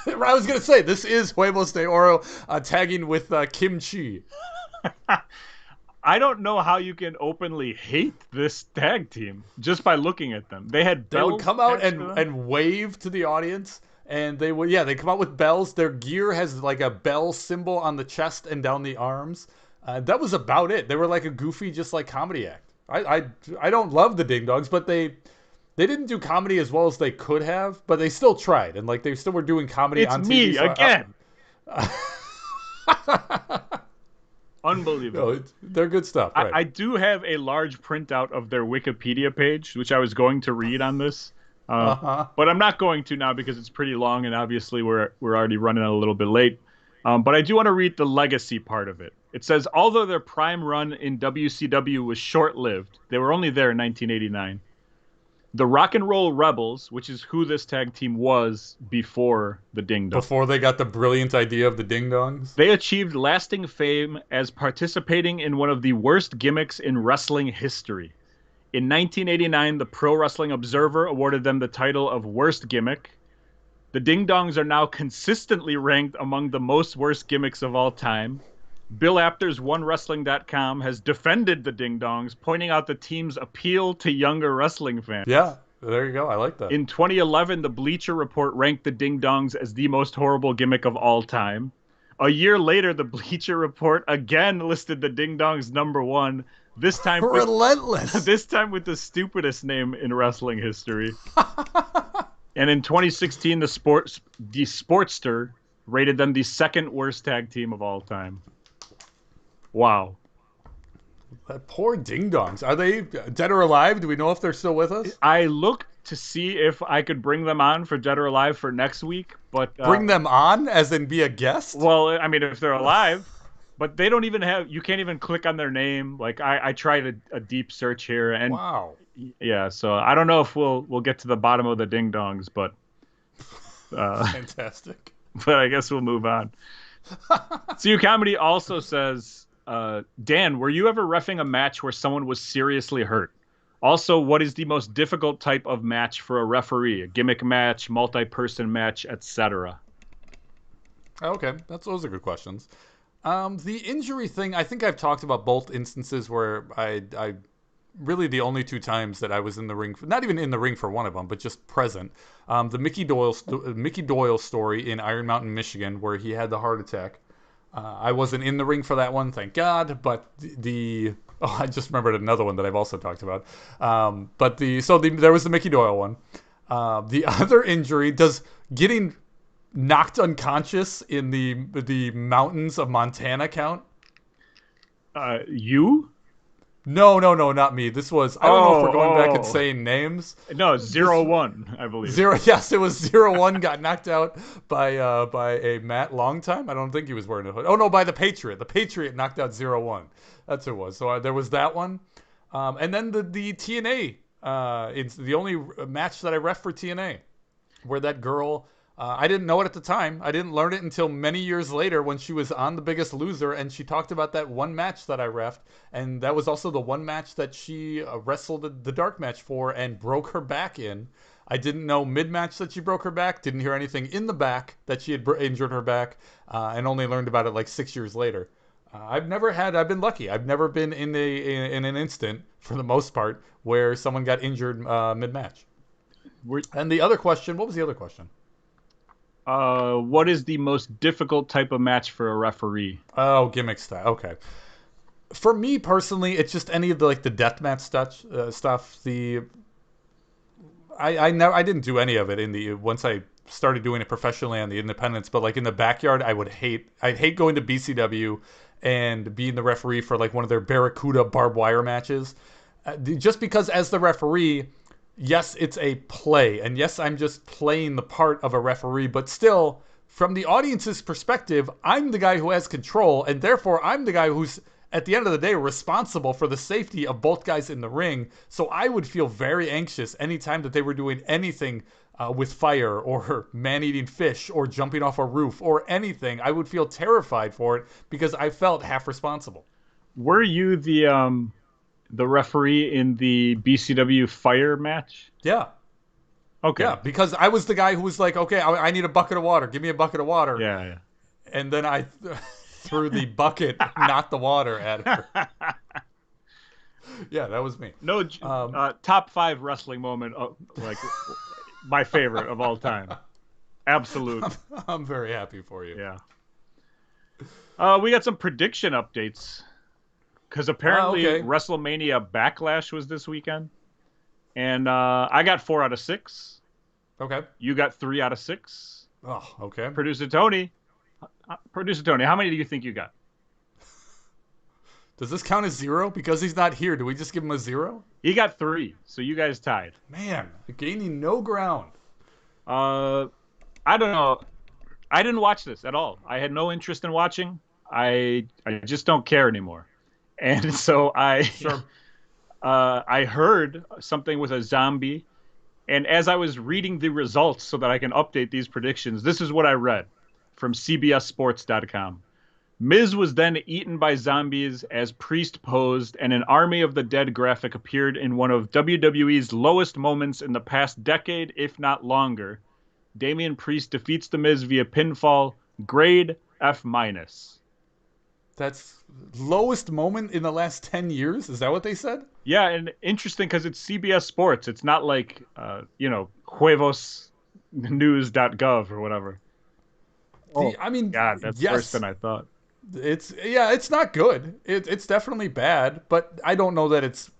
I was gonna say this is Huevos de Oro tagging with Kim Chi. I don't know how you can openly hate this tag team just by looking at them. They had bells. They would come out and wave to the audience. And they come out with bells. Their gear has like a bell symbol on the chest and down the arms. That was about it. They were like a goofy, just like comedy act. I don't love the Ding Dongs, but they didn't do comedy as well as they could have, but they still tried, and like they still were doing comedy on TV. It's me again. Unbelievable. No, they're good stuff. Right. I do have a large printout of their Wikipedia page, which I was going to read on this. But I'm not going to now because it's pretty long, and obviously we're already running a little bit late. But I do want to read the legacy part of it. It says, although their prime run in WCW was short-lived, they were only there in 1989. The Rock and Roll Rebels, which is who this tag team was before the Ding Dongs. Before they got the brilliant idea of the Ding Dongs? They achieved lasting fame as participating in one of the worst gimmicks in wrestling history. In 1989, the Pro Wrestling Observer awarded them the title of Worst Gimmick. The Ding Dongs are now consistently ranked among the most worst gimmicks of all time. Bill Apter's OneWrestling.com has defended the Ding Dongs, pointing out the team's appeal to younger wrestling fans. Yeah, there you go. I like that. In 2011, the Bleacher Report ranked the Ding Dongs as the most horrible gimmick of all time. A year later, the Bleacher Report again listed the Ding Dongs number 1. This time, relentless. This time with the stupidest name in wrestling history. And in 2016, the Sportster rated them the second worst tag team of all time. Wow. That poor Ding Dongs. Are they dead or alive? Do we know if they're still with us? I looked to see if I could bring them on for Dead or Alive for next week, but bring them on, as in be a guest? Well, I mean, if they're alive. But they don't even have. You can't even click on their name. Like I tried a deep search here, and wow. Yeah, so I don't know if we'll get to the bottom of the Ding Dongs, but fantastic. But I guess we'll move on. CU Comedy also says Dan, were you ever reffing a match where someone was seriously hurt? Also, what is the most difficult type of match for a referee? A gimmick match, multi-person match, etc. Okay, those are good questions. The injury thing, I think I've talked about both instances where I really the only two times that I was in the ring, not even in the ring for one of them, but just present. The Mickey Doyle story in Iron Mountain, Michigan, where he had the heart attack. I wasn't in the ring for that one, thank God. But I just remembered another one that I've also talked about. There was the Mickey Doyle one. The other injury, does getting knocked unconscious in the mountains of Montana count? You? No, not me. This was, I don't know if we're going back and saying names. No, 0-1, I believe. Yes, it was 0-1, got knocked out by a Matt Longtime. I don't think he was wearing a hood. Oh, no, by the Patriot. The Patriot knocked out 0-1. That's who it was. So there was that one. And then the TNA. It's the only match that I ref for TNA, where that girl... I didn't know it at the time. I didn't learn it until many years later when she was on The Biggest Loser, and she talked about that one match that I reffed, and that was also the one match that she wrestled the dark match for and broke her back in. I didn't know mid-match that she broke her back, didn't hear anything in the back that she had injured her back, and only learned about it like 6 years later. I've been lucky. I've never been in an instant, for the most part, where someone got injured mid-match. And the other question, what was the other question? What is the most difficult type of match for a referee? Oh, gimmick style. Okay. For me personally, it's just any of the deathmatch stuff. I didn't do any of it once I started doing it professionally on the independents, but in the backyard, I'd hate going to BCW and being the referee for one of their Barracuda barbed wire matches, just because as the referee. Yes, it's a play, and yes, I'm just playing the part of a referee, but still, from the audience's perspective, I'm the guy who has control, and therefore I'm the guy who's, at the end of the day, responsible for the safety of both guys in the ring, so I would feel very anxious anytime that they were doing anything with fire, or man-eating fish, or jumping off a roof, or anything. I would feel terrified for it, because I felt half responsible. Were you the referee in the BCW fire match? Yeah. Okay. Yeah, because I was the guy who was like, okay, I need a bucket of water. Give me a bucket of water. Yeah. And then I threw the bucket, not the water, at her. Yeah, that was me. No, top 5 wrestling moment, my favorite of all time. Absolute. I'm very happy for you. Yeah. We got some prediction updates. Because apparently WrestleMania Backlash was this weekend. And I got 4 out of 6. Okay. You got 3 out of 6. Oh, okay. Producer Tony, how many do you think you got? Does this count as 0? Because he's not here, do we just give him a 0? He got 3, so you guys tied. Man, gaining no ground. I don't know. I didn't watch this at all. I had no interest in watching. I just don't care anymore. And so I heard something with a zombie, and as I was reading the results so that I can update these predictions, this is what I read from CBSSports.com. Miz was then eaten by zombies as Priest posed, and an Army of the Dead graphic appeared in one of WWE's lowest moments in the past decade, if not longer. Damian Priest defeats The Miz via pinfall, grade F-. That's lowest moment in the last 10 years? Is that what they said? Yeah, and interesting because it's CBS Sports. It's not like, huevosnews.gov or whatever. I mean, God, that's worse than I thought. It's not good. It's definitely bad, but I don't know that it's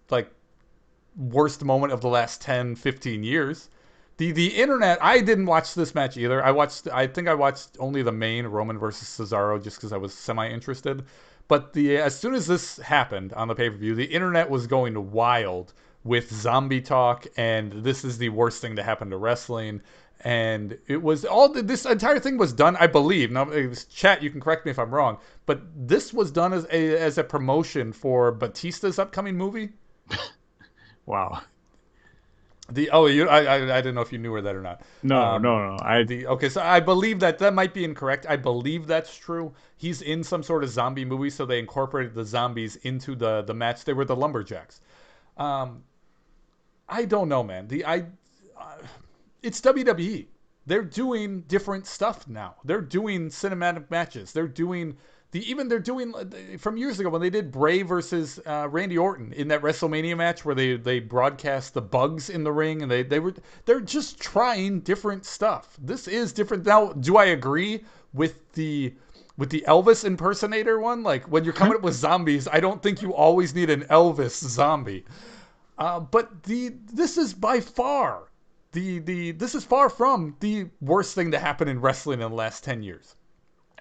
worst moment of the last 10, 15 years. The internet, I didn't watch this match either. I think I watched only the main, Roman versus Cesaro, just because I was semi-interested. But as soon as this happened on the pay-per-view, the internet was going wild with zombie talk, and this is the worst thing to happen to wrestling. And it was this entire thing was done, I believe. Now, chat, you can correct me if I'm wrong, but this was done as a promotion for Batista's upcoming movie. Wow. I didn't know if you knew that or not. No, Okay, so I believe that might be incorrect. I believe that's true. He's in some sort of zombie movie, so they incorporated the zombies into the match. They were the lumberjacks. I don't know, man. It's WWE. They're doing different stuff now. They're doing cinematic matches. They're doing from years ago when they did Bray versus Randy Orton in that WrestleMania match where they broadcast the bugs in the ring, and they're just trying different stuff. This is different. Now, do I agree with the Elvis impersonator one? Like, when you're coming up with zombies, I don't think you always need an Elvis zombie. But this is by far this is far from the worst thing to happen in wrestling in the last 10 years.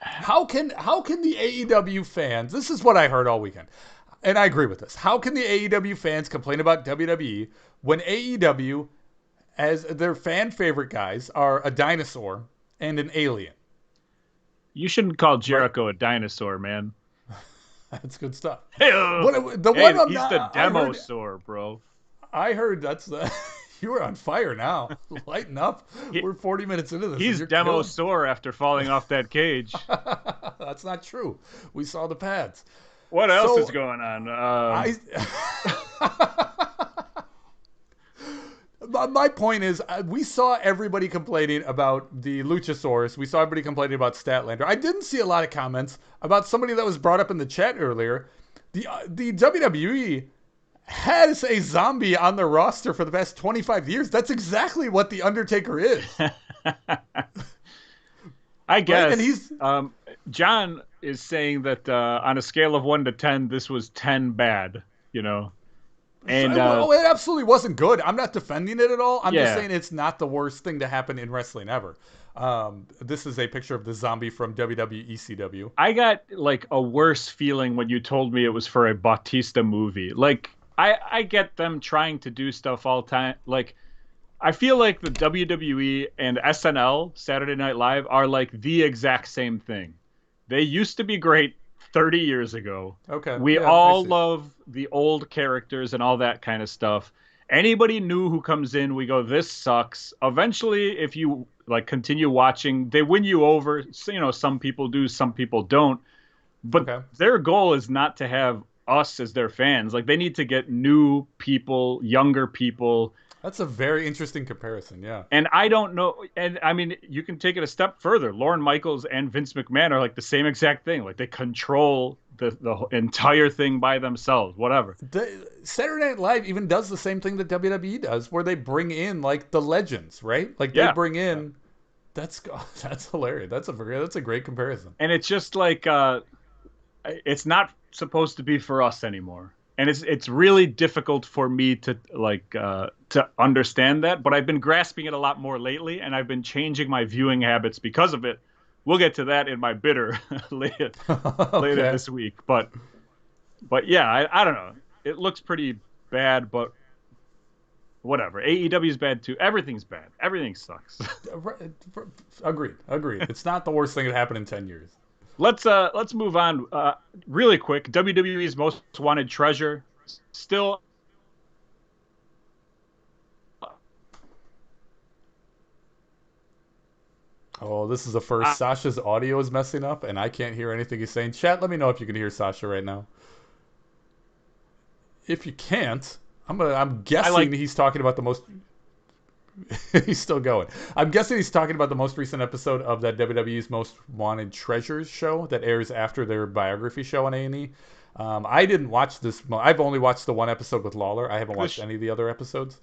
How can the AEW fans, this is what I heard all weekend, and I agree with this. How can the AEW fans complain about WWE when AEW, as their fan favorite guys, are a dinosaur and an alien? You shouldn't call Jericho a dinosaur, man. That's good stuff. He's the Demosaur, bro. I heard that's the... You were on fire now. Lighten up. We're 40 minutes into this. He's Demosaur after falling off that cage. That's not true. We saw the pads. What else is going on? My point is, we saw everybody complaining about the Luchasaurus. We saw everybody complaining about Statlander. I didn't see a lot of comments about somebody that was brought up in the chat earlier. The WWE has a zombie on their roster for the past 25 years. That's exactly what The Undertaker is. I guess. Right? And he's... John is saying that on a scale of 1 to 10, this was 10 bad, And it absolutely wasn't good. I'm not defending it at all. I'm just saying it's not the worst thing to happen in wrestling ever. This is a picture of the zombie from WWE ECW. I got like a worse feeling when you told me it was for a Bautista movie. Like, I get them trying to do stuff all time. Like, I feel like the WWE and SNL, Saturday Night Live, are like the exact same thing. They used to be great 30 years ago. Okay. We all love the old characters and all that kind of stuff. Anybody new who comes in, we go, this sucks. Eventually, if you like continue watching, they win you over. So, some people do, some people don't. But their goal is not to have us as their fans. Like, they need to get new people, younger people. That's a very interesting comparison, yeah. And I don't know, and I mean, you can take it a step further. Lorne Michaels and Vince McMahon are like the same exact thing. Like, they control the entire thing by themselves, whatever. Saturday Night Live even does the same thing that WWE does, where they bring in like the legends, right? Like, they bring in. That's hilarious. That's a great comparison. And it's just like it's not supposed to be for us anymore. And it's really difficult for me to understand that, but I've been grasping it a lot more lately, and I've been changing my viewing habits because of it. We'll get to that in my bitter later this week. But yeah, I don't know. It looks pretty bad, but whatever. AEW is bad too. Everything's bad. Everything sucks. Agreed. It's not the worst thing that happened in 10 years. Let's move on really quick. WWE's Most Wanted Treasure still. Oh, this is the first. Sasha's audio is messing up, and I can't hear anything he's saying. Chat, let me know if you can hear Sasha right now. If you can't, I'm guessing he's talking about the most. He's still going. I'm guessing he's talking about the most recent episode of that WWE's Most Wanted Treasures show that airs after their biography show on A&E. I didn't watch this. I've only watched the one episode with Lawler. I haven't watched any of the other episodes.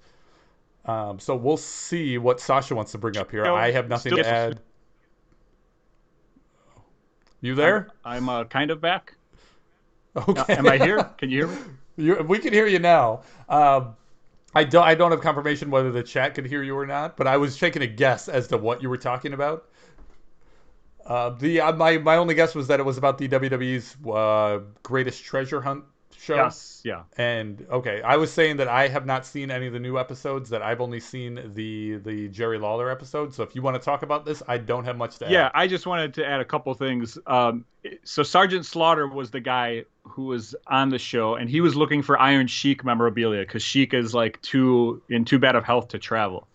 So we'll see what Sasha wants to bring up here. I have nothing to add. You there? I'm kind of back. Okay. Am I here? Can you hear me? We can hear you now. I don't have confirmation whether the chat could hear you or not, but I was taking a guess as to what you were talking about. My only guess was that it was about the WWE's Greatest Treasure Hunt show. Yes, yeah. And okay, I was saying that I have not seen any of the new episodes. That I've only seen the Jerry Lawler episode. So if you want to talk about this, I don't have much to add. Yeah, I just wanted to add a couple things. So Sergeant Slaughter was the guy who was on the show, and he was looking for Iron Sheik memorabilia because Sheik is like in too bad of health to travel.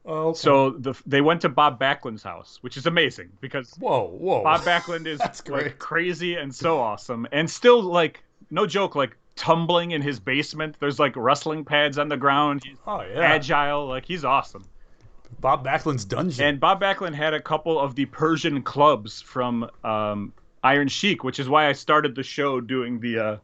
Oh, okay. So they went to Bob Backlund's house, which is amazing because Whoa. Bob Backlund is That's great. like crazy and so awesome, and still like no joke, like tumbling in his basement. There's like wrestling pads on the ground. He's agile, like he's awesome. Bob Backlund's dungeon. And Bob Backlund had a couple of the Persian clubs from Iron Sheik, which is why I started the show doing the.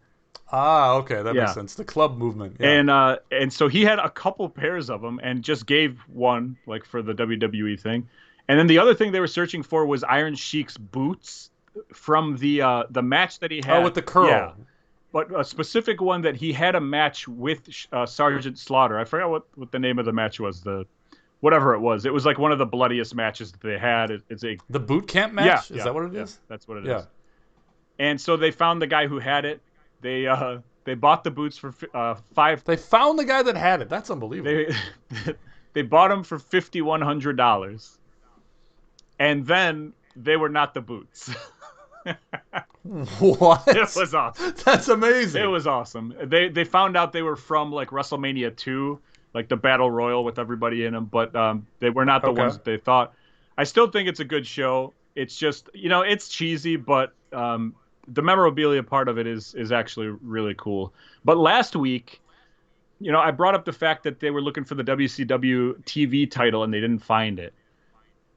Okay, that makes sense. The club movement. Yeah. And so he had a couple pairs of them and just gave one like for the WWE thing, and then the other thing they were searching for was Iron Sheik's boots from the match that he had. Oh, with the curl. Yeah. But a specific one that he had a match with Sergeant Slaughter. I forgot what the name of the match was. Whatever it was. It was like one of the bloodiest matches that they had. The boot camp match? Yeah, Is that what it is? That's what it is. And so they found the guy who had it. They bought the boots for $5. They found the guy that had it. That's unbelievable. They bought them for $5,100. And then they were not the boots. What? It was awesome. That's amazing. It was awesome. They found out they were from like WrestleMania 2, like the Battle Royal with everybody in them, but they were not the ones that they thought. I still think it's a good show. It's just, it's cheesy, but the memorabilia part of it is actually really cool. But last week, I brought up the fact that they were looking for the WCW TV title and they didn't find it.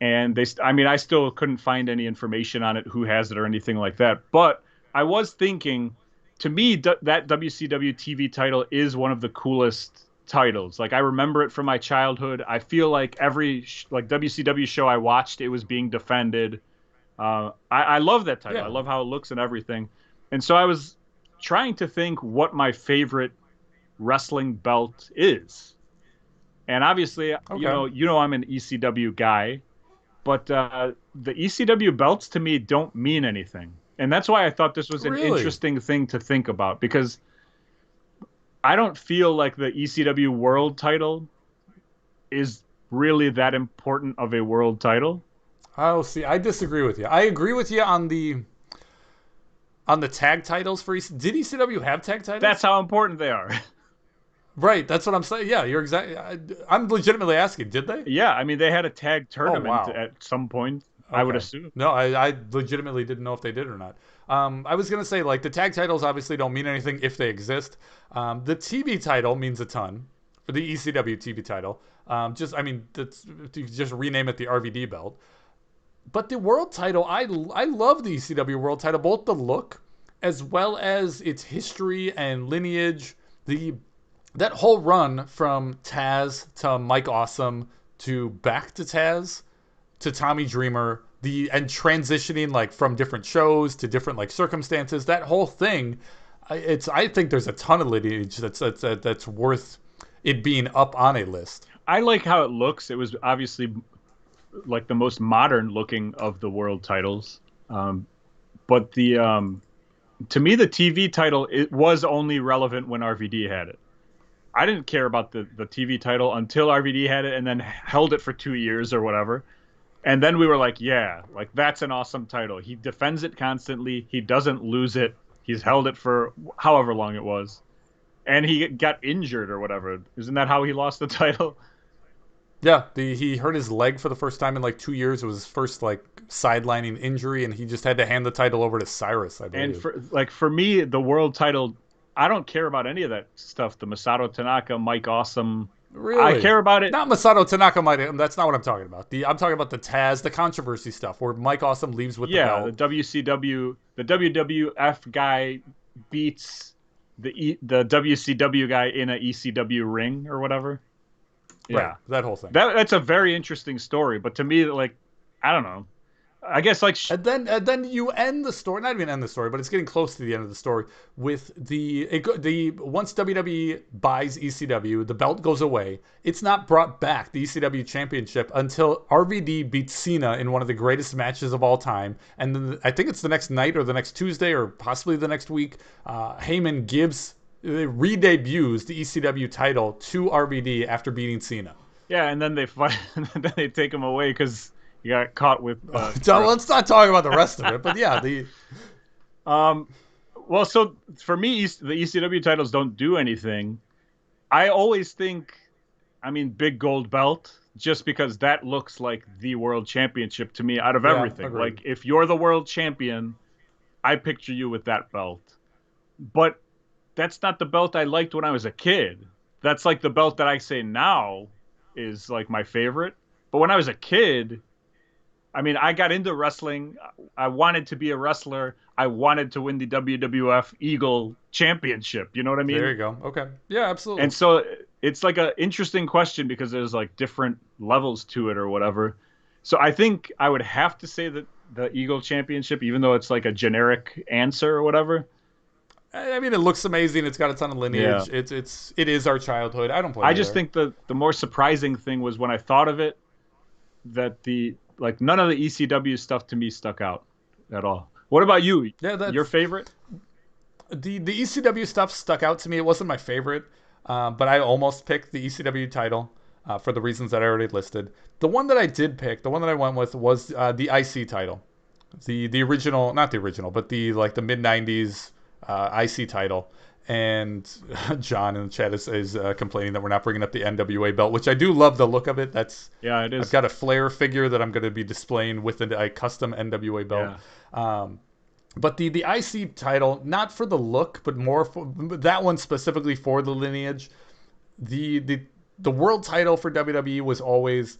And I still couldn't find any information on it, who has it or anything like that. But I was thinking, to me, that WCW TV title is one of the coolest titles. Like, I remember it from my childhood. I feel like every WCW show I watched, it was being defended. I love that title. Yeah. I love how it looks and everything. And so I was trying to think what my favorite wrestling belt is. And obviously, I'm an ECW guy. But the ECW belts to me don't mean anything. And that's why I thought this was an interesting thing to think about. Because I don't feel like the ECW world title is really that important of a world title. Oh, see, I disagree with you. I agree with you on the tag titles for ECW. Did ECW have tag titles? That's how important they are. Right, that's what I'm saying. Yeah, you're exactly. I'm legitimately asking. Did they? Yeah, I mean they had a tag tournament at some point. Okay. I would assume. No, I legitimately didn't know if they did or not. I was gonna say like the tag titles obviously don't mean anything if they exist. The TV title means a ton for the ECW TV title. You just rename it the RVD belt. But the world title, I love the ECW world title, both the look as well as its history and lineage. That whole run from Taz to Mike Awesome to back to Taz to Tommy Dreamer, and transitioning like from different shows to different like circumstances, that whole thing, I think there's a ton of lineage that's worth it being up on a list. I like how it looks. It was obviously like the most modern looking of the world titles, but to me the TV title, it was only relevant when RVD had it. I didn't care about the TV title until RVD had it and then held it for 2 years or whatever. And then we were like, yeah, like that's an awesome title. He defends it constantly. He doesn't lose it. He's held it for however long it was. And he got injured or whatever. Isn't that how he lost the title? Yeah, he hurt his leg for the first time in like 2 years. It was his first like sidelining injury, and he just had to hand the title over to Cyrus, I believe. And for me, the world title, I don't care about any of that stuff. The Masato Tanaka, Mike Awesome. Really? I care about it. Not Masato Tanaka. That's not what I'm talking about. I'm talking about the Taz, the controversy stuff, where Mike Awesome leaves with the belt. Yeah, the WCW, the WWF guy beats the WCW guy in a ECW ring or whatever. Yeah, right, that whole thing. That's a very interesting story, but to me, like, I don't know. I guess like and then you end the story, not even end the story, but it's getting close to the end of the story with the once WWE buys ECW, the belt goes away. It's not brought back, the ECW championship, until RVD beats Cena in one of the greatest matches of all time. And then I think it's the next night or the next Tuesday or possibly the next week, Heyman re-debuts the ECW title to RVD after beating Cena. Yeah, and then they fight, and then they take him away because he got caught with. Let's not talk about the rest of it, but yeah, Well, so for me, the ECW titles don't do anything. I always think, I mean, big gold belt, just because that looks like the world championship to me out of everything. Agreed. Like, if you're the world champion, I picture you with that belt. But that's not the belt I liked when I was a kid. That's like the belt that I say now is like my favorite. But when I was a kid, I mean, I got into wrestling. I wanted to be a wrestler. I wanted to win the WWF Eagle Championship. You know what I mean? There you go. Okay. Yeah, absolutely. And so it's like an interesting question because there's like different levels to it or whatever. So I think I would have to say that the Eagle Championship, even though it's like a generic answer or whatever. I mean, it looks amazing. It's got a ton of lineage. Yeah. It is our childhood. I don't play. I just think the more surprising thing was when I thought of it, that none of the ECW stuff to me stuck out at all. What about you? Yeah, your favorite? The ECW stuff stuck out to me. It wasn't my favorite, but I almost picked the ECW title for the reasons that I already listed. The one that I did pick, the one that I went with, was the IC title, the original, not the original, but the mid '90s IC title. And John in the chat is complaining that we're not bringing up the NWA belt, which I do love the look of it. It is. I've got a Flair figure that I'm going to be displaying with a custom NWA belt. Yeah. But the IC title, not for the look, but more for that one specifically for the lineage. The world title for WWE was always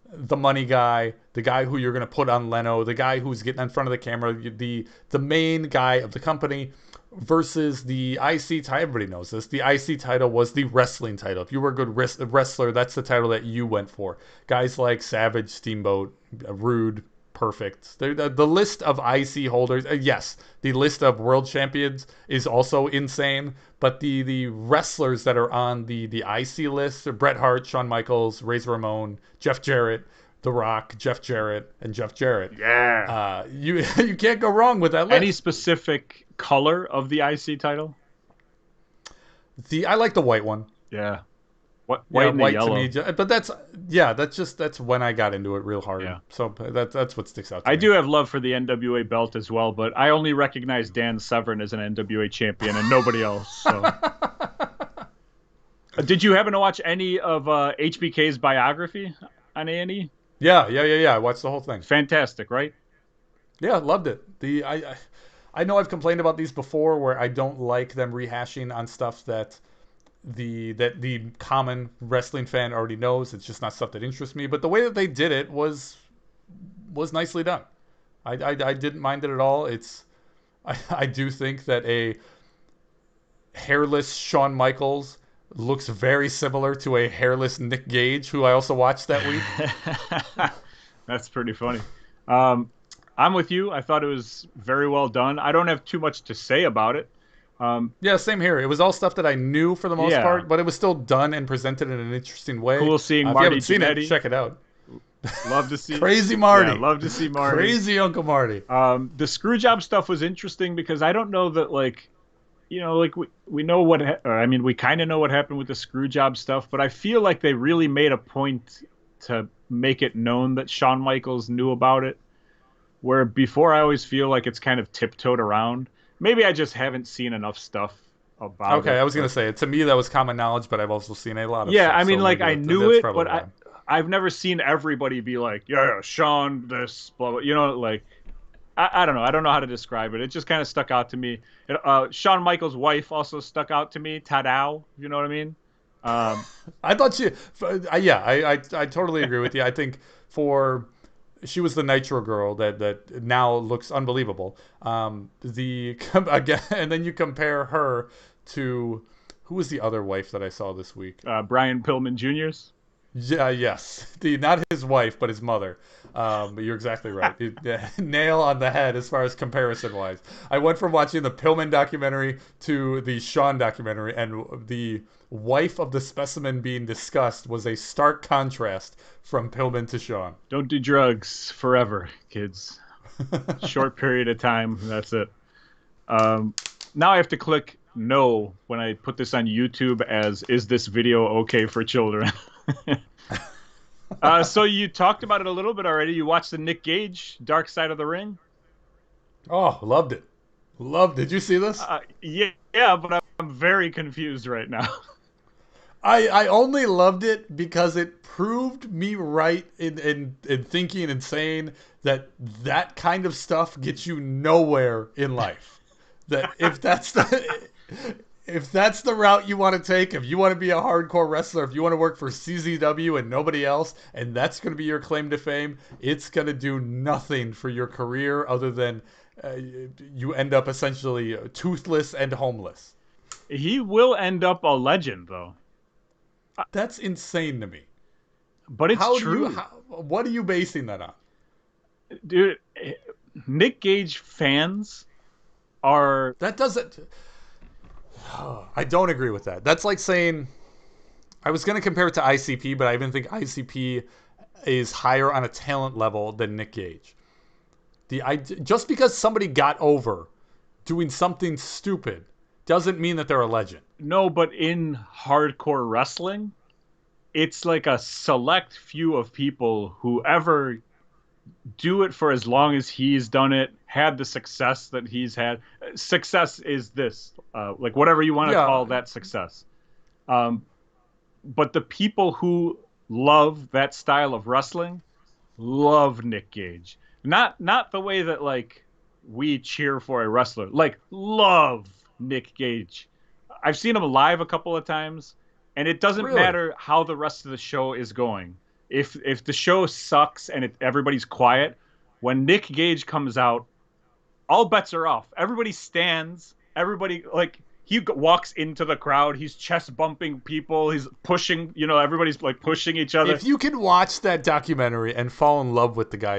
the money guy, the guy who you're going to put on Leno, the guy who's getting in front of the camera, the main guy of the company. Versus the IC title, everybody knows this. The IC title was the wrestling title. If you were a good wrestler, that's the title that you went for. Guys like Savage, Steamboat, Rude, Perfect. The list of IC holders, yes, the list of world champions is also insane. But the wrestlers that are on the IC list are Bret Hart, Shawn Michaels, Razor Ramon, Jeff Jarrett, The Rock, Jeff Jarrett, and Jeff Jarrett. Yeah. You can't go wrong with that list. Any specific color of the IC title? I like the white one. Yeah. White and yellow. To me, but that's when I got into it real hard. Yeah. So that's what sticks out to me. I do have love for the NWA belt as well, but I only recognize Dan Severn as an NWA champion and nobody else. So. Did you happen to watch any of HBK's biography on A&E? Yeah. I watched the whole thing. Fantastic, right? Yeah, loved it. I know I've complained about these before, where I don't like them rehashing on stuff that the common wrestling fan already knows. It's just not stuff that interests me. But the way that they did it was nicely done. I didn't mind it at all. I do think that a hairless Shawn Michaels looks very similar to a hairless Nick Gage, who I also watched that week. That's pretty funny. I'm with you. I thought it was very well done. I don't have too much to say about it. Yeah, same here. It was all stuff that I knew for the most part, but it was still done and presented in an interesting way. Cool seeing Marty. If you haven't seen Jannetty. it, check it out. Love to see Crazy Marty. Yeah, love to see Marty. Crazy Uncle Marty. The screw job stuff was interesting because I don't know that we know we kind of know what happened with the screw job stuff, but I feel like they really made a point to make it known that Shawn Michaels knew about it. Where before I always feel like it's kind of tiptoed around. Maybe I just haven't seen enough stuff about it. Okay, I was going to say, to me that was common knowledge, but I've also seen a lot of stuff. Yeah, I mean, I knew it, but I've never seen everybody be like, yeah, Shawn, this, blah, blah. You know, like, I don't know. I don't know how to describe it. It just kind of stuck out to me. Shawn Michaels' wife also stuck out to me, Tadao, you know what I mean? I thought I totally agree with you. I think she was the Nitro girl that now looks unbelievable. Again, and then you compare her to who was the other wife that I saw this week? Brian Pillman Jr.'s. Yeah, yes, not his wife, but his mother. But you're exactly right. Nail on the head as far as comparison wise. I went from watching the Pillman documentary to the Shawn documentary, and the wife of the specimen being discussed was a stark contrast from Pillman to Shawn. Don't do drugs forever, kids. Short period of time. That's it. Now I have to click no when I put this on YouTube as, is this video okay for children? So you talked about it a little bit already. You watched the Nick Gage Dark Side of the Ring? Oh, loved it. Love. Did you see this? Yeah, but I'm very confused right now. I only loved it because it proved me right in thinking and saying that kind of stuff gets you nowhere in life. That if that's the route you want to take, if you want to be a hardcore wrestler, if you want to work for CZW and nobody else, and that's going to be your claim to fame, it's going to do nothing for your career other than you end up essentially toothless and homeless. He will end up a legend, though. That's insane to me. But it's true. What are you basing that on? Dude, Nick Gage fans are... That doesn't... I don't agree with that. That's like saying... I was going to compare it to ICP, but I even think ICP is higher on a talent level than Nick Gage. Just because somebody got over doing something stupid doesn't mean that they're a legend. No, but in hardcore wrestling, it's like a select few of people who ever do it for as long as he's done it, had the success that he's had. Success is this, like whatever you want to call that success. But the people who love that style of wrestling love Nick Gage. Not the way that like we cheer for a wrestler, like love Nick Gage. I've seen him live a couple of times, and it doesn't matter how the rest of the show is going. If the show sucks and everybody's quiet, when Nick Gage comes out, all bets are off. Everybody stands. Everybody, like, he walks into the crowd. He's chest bumping people. He's pushing, everybody's like pushing each other. If you can watch that documentary and fall in love with the guy,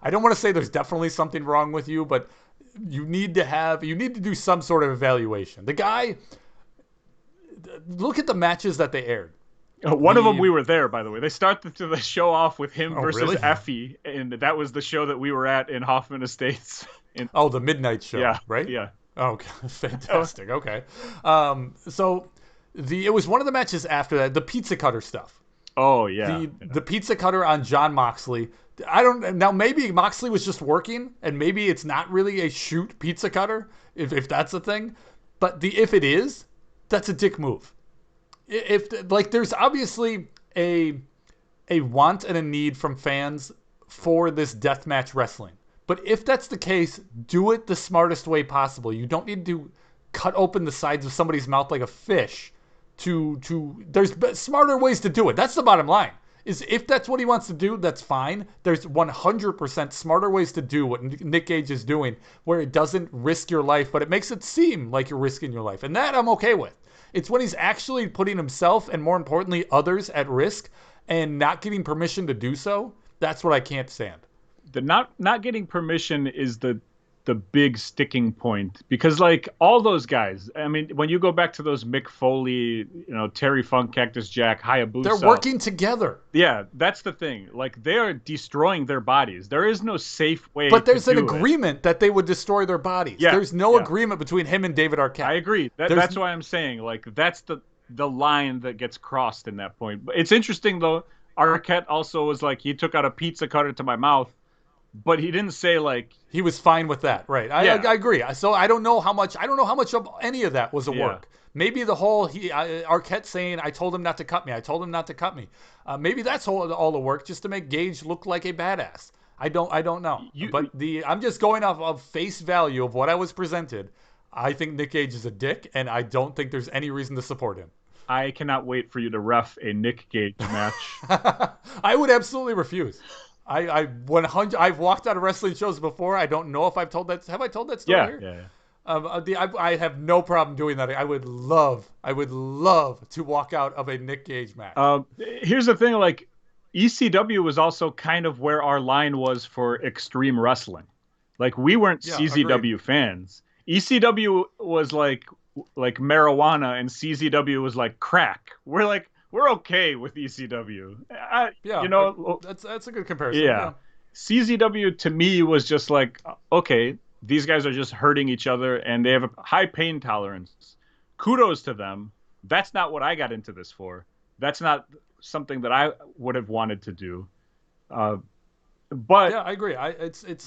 I don't want to say there's definitely something wrong with you, but you need to do some sort of evaluation. The guy, look at the matches that they aired. One of them we were there, by the way. They started the show off with him versus really? Effie, and that was the show that we were at in Hoffman Estates. The midnight show, right? Yeah. Oh, fantastic. Okay. So it was one of the matches after that, the pizza cutter stuff. Oh, yeah. The pizza cutter on Jon Moxley. Now maybe Moxley was just working, and maybe it's not really a shoot pizza cutter, if that's a thing. But if it is, that's a dick move. There's obviously a want and a need from fans for this deathmatch wrestling. But if that's the case, do it the smartest way possible. You don't need to cut open the sides of somebody's mouth like a fish. There's smarter ways to do it. That's the bottom line. Is if that's what he wants to do, that's fine. There's 100% smarter ways to do what Nick Gage is doing, where it doesn't risk your life, but it makes it seem like you're risking your life. And that I'm okay with. It's when he's actually putting himself and, more importantly, others at risk and not getting permission to do so. That's what I can't stand. The not getting permission is the big sticking point, because like all those guys, I mean, when you go back to those Mick Foley, Terry Funk, Cactus Jack, Hayabusa, they're working together. Yeah, that's the thing. Like, they are destroying their bodies. There is no safe way. But there's an agreement that they would destroy their bodies. Yeah, there's no agreement between him and David Arquette. I agree. That's why I'm saying, like, that's the line that gets crossed in that point. But it's interesting though. Arquette also was like, he took out a pizza cutter to my mouth. But he didn't say like he was fine with that, right? I agree. So I don't know how much of any of that was a work. Maybe the whole Arquette saying, "I told him not to cut me. I told him not to cut me." Maybe that's all the work, just to make Gage look like a badass. I don't know. I'm just going off of face value of what I was presented. I think Nick Gage is a dick, and I don't think there's any reason to support him. I cannot wait for you to ref a Nick Gage match. I would absolutely refuse. I've walked out of wrestling shows before. I don't know if I've told that. Have I told that story here? Yeah. I have no problem doing that. I would love to walk out of a Nick Gage match. Here's the thing, like, ECW was also kind of where our line was for extreme wrestling. Like, we weren't CZW agreed. fans. ECW was like marijuana, and CZW was like crack. We're okay with ECW. That's a good comparison. Yeah. CZW to me was just like, okay, these guys are just hurting each other and they have a high pain tolerance. Kudos to them. That's not what I got into this for. That's not something that I would have wanted to do. But yeah, I agree.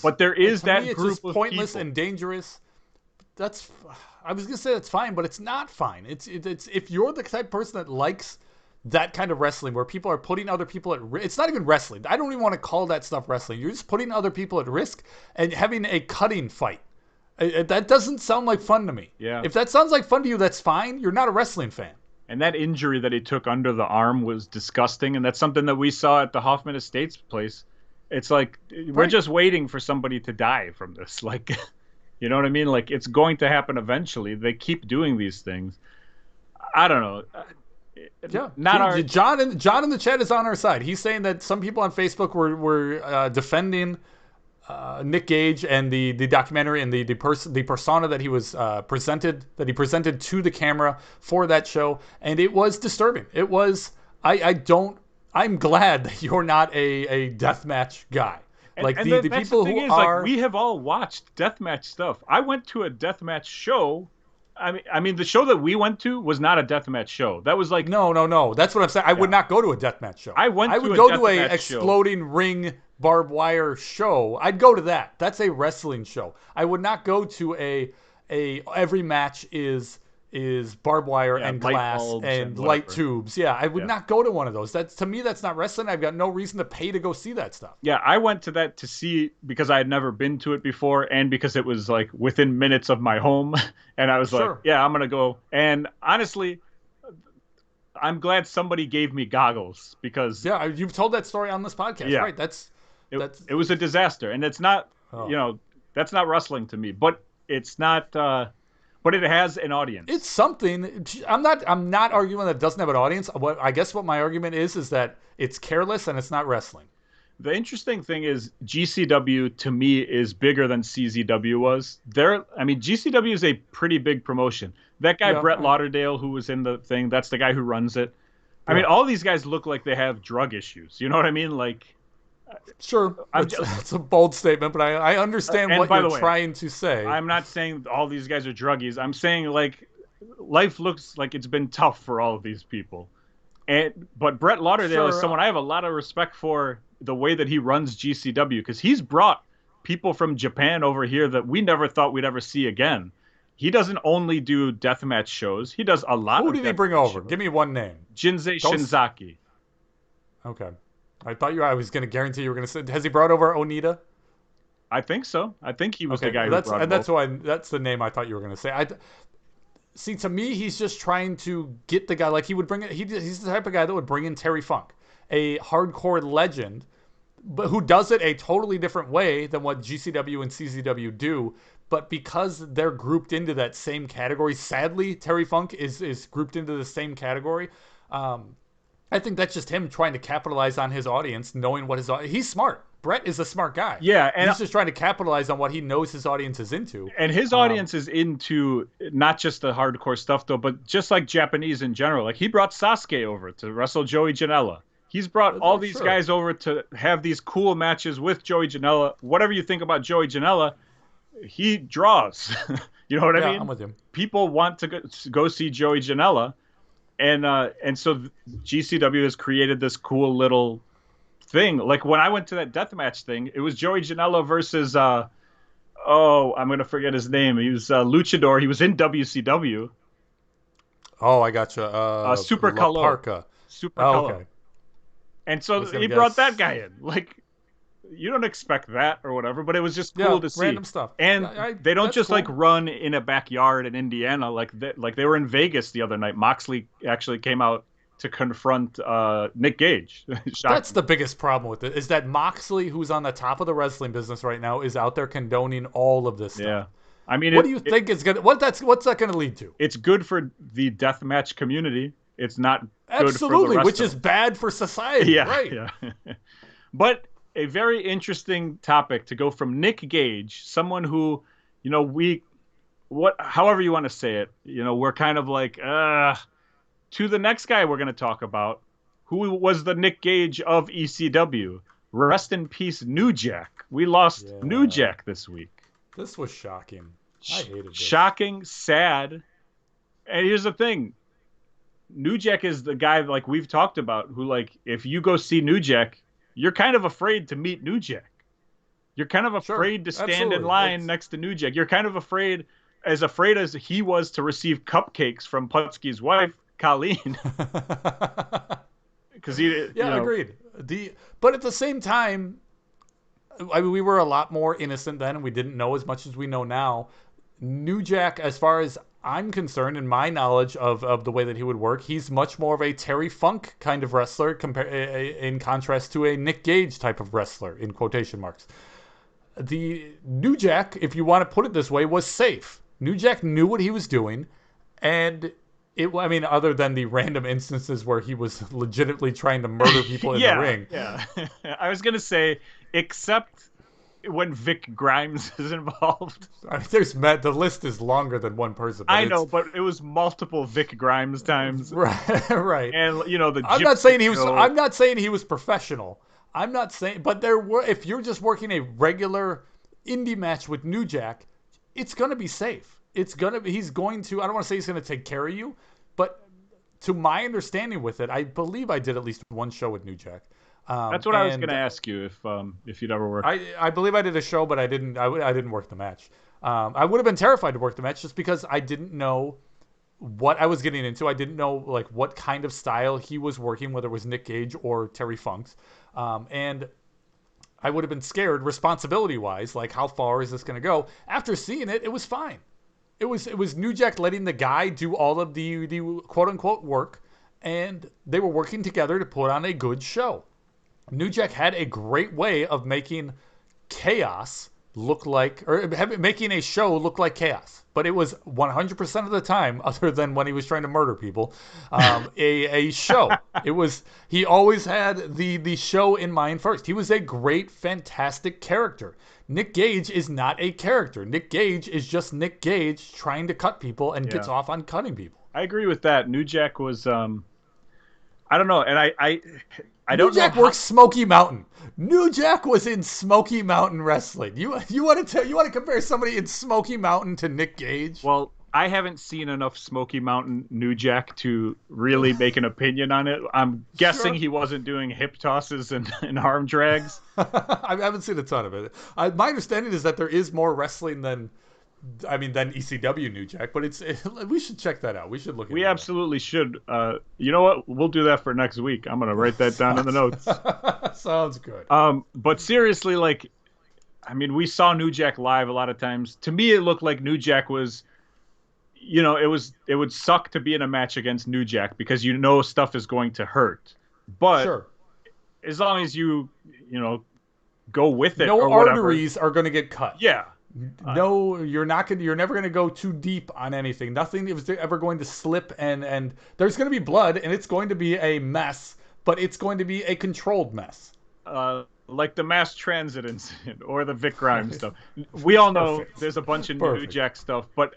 But there is that it's group just of pointless people. and dangerous. I was gonna say that's fine, but it's not fine. It's if you're the type of person that likes that kind of wrestling where people are putting other people at risk. It's not even wrestling. I don't even want to call that stuff wrestling. You're just putting other people at risk and having a cutting fight. That doesn't sound like fun to me. Yeah. If that sounds like fun to you, that's fine. You're not a wrestling fan. And that injury that he took under the arm was disgusting, and that's something that we saw at the Hoffman Estates place. It's like we're just waiting for somebody to die from this. Like, you know what I mean? Like, it's going to happen eventually. They keep doing these things. I don't know. Yeah, John in the chat is on our side. He's saying that some people on Facebook were defending Nick Gage and the documentary and the persona that he was presented to the camera for that show, and it was disturbing. It was. I'm glad that you're not a deathmatch guy. Like the people who are. Like, we have all watched deathmatch stuff. I went to a deathmatch show. I mean, the show that we went to was not a deathmatch show. That was like no. That's what I'm saying. I would not go to a deathmatch show. I would go to a exploding ring barbed wire show. I'd go to that. That's a wrestling show. I would not go to a every match is barbed wire and glass and light tubes. Yeah, I would not go to one of those. To me, that's not wrestling. I've got no reason to pay to go see that stuff. Yeah, I went to that to see because I had never been to it before and because it was like within minutes of my home. And I was like, yeah, I'm going to go. And honestly, I'm glad somebody gave me goggles because... Yeah, you've told that story on this podcast, right? It was a disaster. And it's not, that's not wrestling to me. But it's not... But it has an audience. It's something. I'm not arguing that it doesn't have an audience. I guess what my argument is that it's careless and it's not wrestling. The interesting thing is GCW to me is bigger than CZW was. GCW is a pretty big promotion. That guy Brett Lauderdale who was in the thing, that's the guy who runs it. I mean, all these guys look like they have drug issues. You know what I mean? Like, sure, it's a bold statement, but I understand what you're trying to say. I'm not saying all these guys are druggies. I'm saying, like, life looks like it's been tough for all of these people. But Brett Lauderdale is someone I have a lot of respect for the way that he runs GCW because he's brought people from Japan over here that we never thought we'd ever see again. He doesn't only do deathmatch shows. He does a lot of Who did he bring over? Give me one name. Jinsei Shinzaki. Okay. I was going to guarantee you were going to say, has he brought over Onita? I think so. I think he was the guy who brought him that's the name I thought you were going to say. See, to me, he's just trying to get the guy, like he would bring it. He's the type of guy that would bring in Terry Funk, a hardcore legend, but who does it a totally different way than what GCW and CZW do. But because they're grouped into that same category, sadly, Terry Funk is grouped into the same category. I think that's just him trying to capitalize on his audience, knowing what he's smart. Brett is a smart guy. Yeah, and he's just trying to capitalize on what he knows his audience is into. And his audience is into not just the hardcore stuff, though, but just like Japanese in general. Like, he brought Sasuke over to wrestle Joey Janela. He's brought all these guys over to have these cool matches with Joey Janela. Whatever you think about Joey Janela, he draws. You know what I mean? I'm with him. People want to go see Joey Janela. And so GCW has created this cool little thing. Like when I went to that deathmatch thing, it was Joey Janela versus I'm gonna forget his name. He was Luchador. He was in WCW. Oh, I gotcha. Super Color. Super Color. Okay. And so he brought that guy in. Like, you don't expect that or whatever, but it was just cool to see. Random stuff. And they don't just like run in a backyard in Indiana like they were in Vegas the other night. Moxley actually came out to confront Nick Gage. That's the biggest problem with it, is that Moxley, who's on the top of the wrestling business right now, is out there condoning all of this stuff. Yeah. I mean, what do you think is gonna what's that gonna lead to? It's good for the deathmatch community. It's not absolutely, good for the rest which is bad for society. Yeah, right. Yeah. But a very interesting topic to go from Nick Gage, someone who, however you want to say it, we're kind of like, to the next guy we're going to talk about, who was the Nick Gage of ECW. Rest in peace, New Jack. We lost New Jack this week. This was shocking. I hated it. Shocking, sad. And here's the thing. New Jack is the guy, like we've talked about, who, like, if you go see New Jack, you're kind of afraid to meet New Jack. You're kind of afraid to stand in line next to New Jack. You're kind of afraid as afraid as he was to receive cupcakes from Putski's wife, Colleen. Because agreed. But at the same time, I mean, we were a lot more innocent then, and we didn't know as much as we know now. New Jack, as far as I'm concerned, in my knowledge of the way that he would work, he's much more of a Terry Funk kind of wrestler in contrast to a Nick Gage type of wrestler, in quotation marks. The New Jack, if you want to put it this way, was safe. New Jack knew what he was doing, and other than the random instances where he was legitimately trying to murder people in the ring. Yeah, I was going to say, except when Vic Grimes is involved. I mean, the list is longer than one person. I know, but it was multiple Vic Grimes times. Right. And I'm not saying he was professional. I'm not saying, but if you're just working a regular indie match with New Jack, it's going to be safe. I don't want to say he's going to take care of you, but to my understanding with it, I believe I did at least one show with New Jack. That's what I was going to ask you if you'd ever worked. I believe I did a show, but I didn't work the match. I would have been terrified to work the match just because I didn't know what I was getting into. I didn't know what kind of style he was working, whether it was Nick Gage or Terry Funk's. And I would have been scared responsibility-wise, how far is this going to go? After seeing it, it was fine. It was New Jack letting the guy do all of the quote-unquote work, and they were working together to put on a good show. New Jack had a great way of making chaos making a show look like chaos. But it was 100% of the time, other than when he was trying to murder people, a show. He always had the show in mind first. He was a great, fantastic character. Nick Gage is not a character. Nick Gage is just Nick Gage trying to cut people and gets off on cutting people. I agree with that. New Jack was, I don't know, and I don't know. New Jack works Smoky Mountain. New Jack was in Smoky Mountain Wrestling. You want to compare somebody in Smoky Mountain to Nick Gage? Well, I haven't seen enough Smoky Mountain New Jack to really make an opinion on it. I'm guessing he wasn't doing hip tosses and arm drags. I haven't seen a ton of it. My understanding is that there is more wrestling than ECW New Jack, but we should check that out. We should look at it. We absolutely should. You know what? We'll do that for next week. I'm going to write that down in the notes. Sounds good. But seriously, we saw New Jack live a lot of times. To me, it looked like New Jack was, it would suck to be in a match against New Jack because stuff is going to hurt. But sure. As long as you go with it, no or whatever. arteries are going to get cut. Yeah. No, you're never going to go too deep on anything. Nothing is ever going to slip, and there's going to be blood, and it's going to be a mess, but it's going to be a controlled mess. Like the mass transit incident or the Vic Grimes stuff. We all know there's a bunch of New Jack stuff, but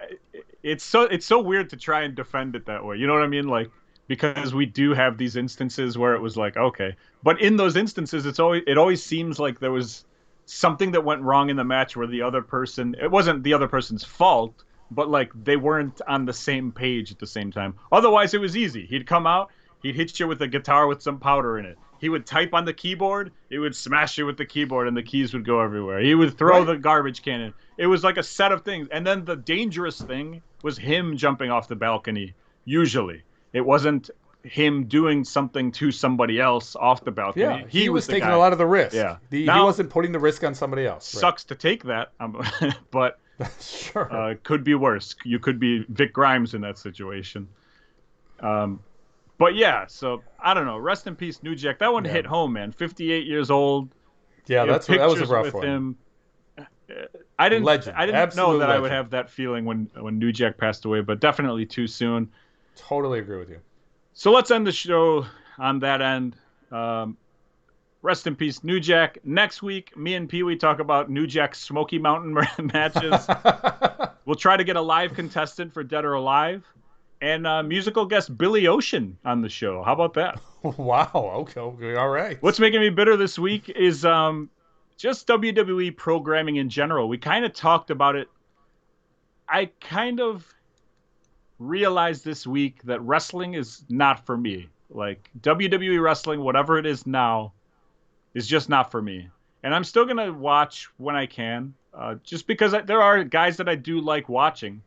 it's so weird to try and defend it that way. You know what I mean? Because we do have these instances where it was okay. But in those instances, it always seems like there was something that went wrong in the match where the other person, it wasn't the other person's fault, but they weren't on the same page at the same time. Otherwise, it was easy. He'd come out, he'd hit you with a guitar with some powder in it. He would type on the keyboard, it would smash you with the keyboard, and the keys would go everywhere. He would throw the garbage can in. It was like a set of things. And then the dangerous thing was him jumping off the balcony, usually. It wasn't him doing something to somebody else off the balcony. Yeah, he was taking a lot of the risk. Yeah. He wasn't putting the risk on somebody else. Sucks to take that, but sure. Could be worse. You could be Vic Grimes in that situation. But yeah, so I don't know. Rest in peace, New Jack. That one hit home, man. 58 years old. Yeah, that was a rough one. Him. I didn't Absolute know that legend. I would have that feeling when New Jack passed away, but definitely too soon. Totally agree with you. So let's end the show on that end. Rest in peace, New Jack. Next week, me and Peewee talk about New Jack's Smoky Mountain matches. We'll try to get a live contestant for Dead or Alive. And musical guest Billy Ocean on the show. How about that? Wow. Okay. All right. What's making me bitter this week is just WWE programming in general. We kind of talked about it. I kind of realized this week that wrestling is not for me. WWE wrestling, whatever it is now, is just not for me. And I'm still going to watch when I can, just because there are guys that I do like watching.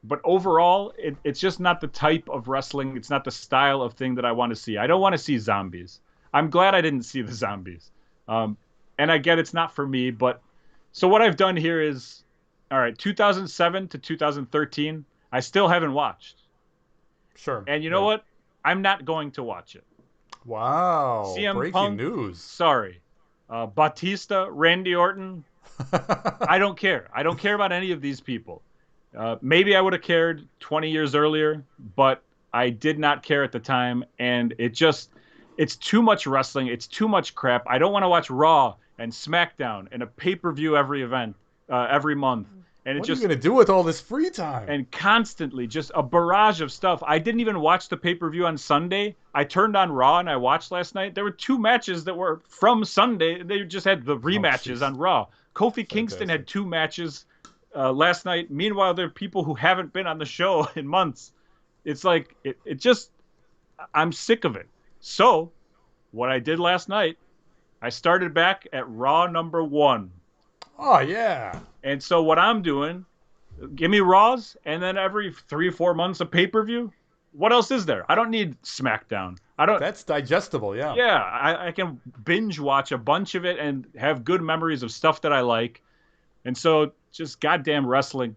But overall, it's just not the type of wrestling. It's not the style of thing that I want to see. I don't want to see zombies. I'm glad I didn't see the zombies. And I get it's not for me, but so what I've done here is, all right, 2007 to 2013, I still haven't watched. Sure. And you know what? I'm not going to watch it. Wow. CM Breaking Punk, news. Sorry. Batista, Randy Orton, I don't care. I don't care about any of these people. Maybe I would have cared 20 years earlier, but I did not care at the time. And it's too much wrestling. It's too much crap. I don't want to watch Raw and SmackDown and a pay-per-view every month. And what are you going to do with all this free time? And constantly just a barrage of stuff. I didn't even watch the pay-per-view on Sunday. I turned on Raw and I watched last night. There were 2 matches that were from Sunday. They just had the rematches on Raw. Kofi Kingston had 2 matches last night. Meanwhile, there are people who haven't been on the show in months. It's like, it just, I'm sick of it. So, what I did last night, I started back at Raw number 1. Oh, yeah. And so what I'm doing, give me Raws, and then every 3 or 4 months a pay-per-view. What else is there? I don't need SmackDown. That's digestible, yeah. Yeah, I can binge watch a bunch of it and have good memories of stuff that I like. And so just goddamn wrestling.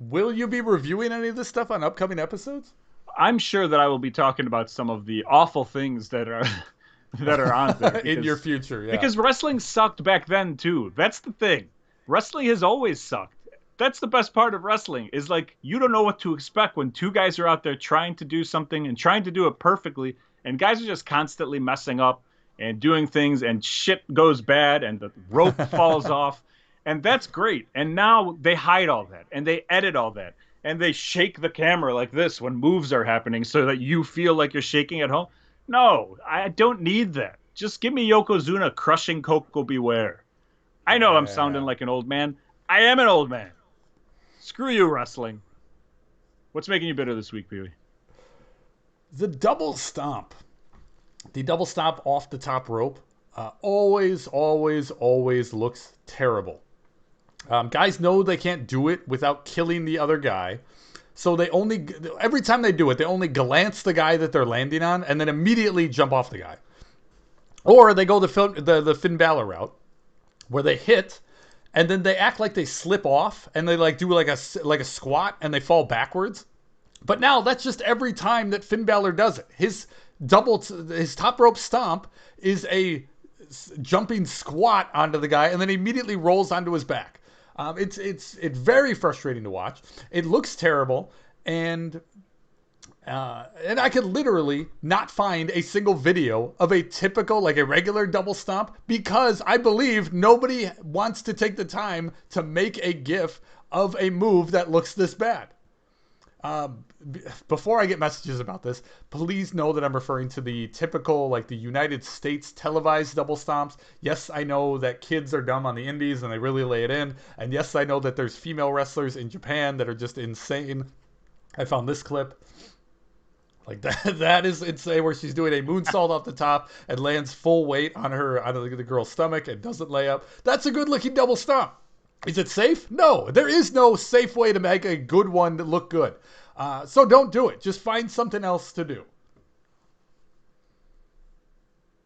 Will you be reviewing any of this stuff on upcoming episodes? I'm sure that I will be talking about some of the awful things that are that are on there. In your future, yeah. Because wrestling sucked back then, too. That's the thing. Wrestling has always sucked. That's the best part of wrestling, is like, you don't know what to expect when 2 guys are out there trying to do something and trying to do it perfectly, and guys are just constantly messing up and doing things, and shit goes bad, and the rope falls off, and that's great. And now they hide all that, and they edit all that, and they shake the camera like this when moves are happening so that you feel like you're shaking at home. No, I don't need that. Just give me Yokozuna crushing Koko Beware. I know I'm sounding like an old man. I am an old man. Screw you, wrestling. What's making you bitter this week, Peewee? The double stomp. The double stomp off the top rope always looks terrible. Guys know they can't do it without killing the other guy. So every time they do it, they only glance the guy that they're landing on and then immediately jump off the guy. Or they go the Finn Balor route, where they hit, and then they act like they slip off, and they like do like a squat, and they fall backwards. But now that's just every time that Finn Balor does it. His top rope stomp is a jumping squat onto the guy, and then he immediately rolls onto his back. It's very frustrating to watch. It looks terrible, and I could literally not find a single video of a typical, like a regular double stomp, because I believe nobody wants to take the time to make a GIF of a move that looks this bad. Before I get messages about this, please know that I'm referring to the typical, like the United States televised double stomps. Yes, I know that kids are dumb on the indies and they really lay it in. And yes, I know that there's female wrestlers in Japan that are just insane. I found this clip. Like that is insane, where she's doing a moonsault off the top and lands full weight on the girl's stomach and doesn't lay up. That's a good looking double stomp. Is it safe? No, there is no safe way to make a good one that look good. So don't do it. Just find something else to do.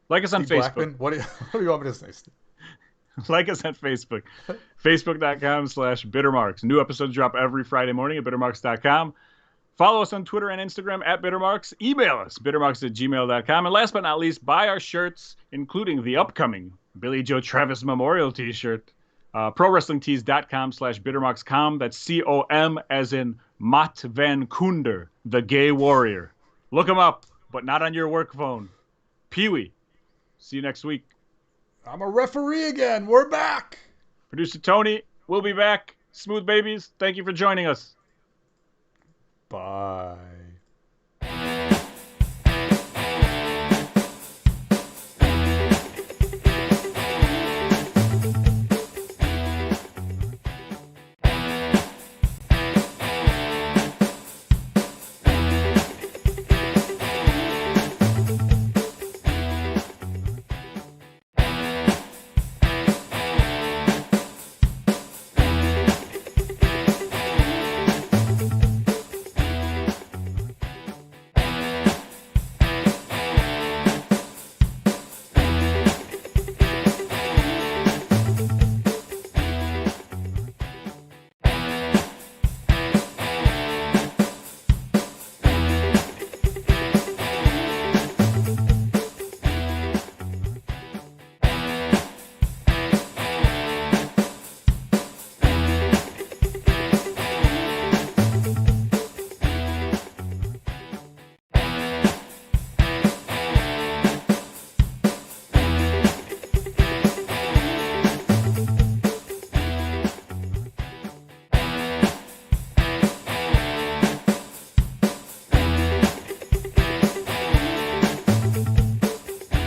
Like us on Steve Facebook. Blackman, what do you want me to say, Steve? Like us on Facebook. Facebook.com/Bittermarks. New episodes drop every Friday morning at bittermarks.com. Follow us on Twitter and Instagram at Bittermarks. Email us, bittermarks@gmail.com. And last but not least, buy our shirts, including the upcoming Billy Joe Travis Memorial t-shirt. ProWrestlingTees.com/BittermarksCom. That's COM as in Matt Van Kunder, the gay warrior. Look him up, but not on your work phone. Peewee. See you next week. I'm a referee again. We're back. Producer Tony, we'll be back. Smooth Babies, thank you for joining us. Bye.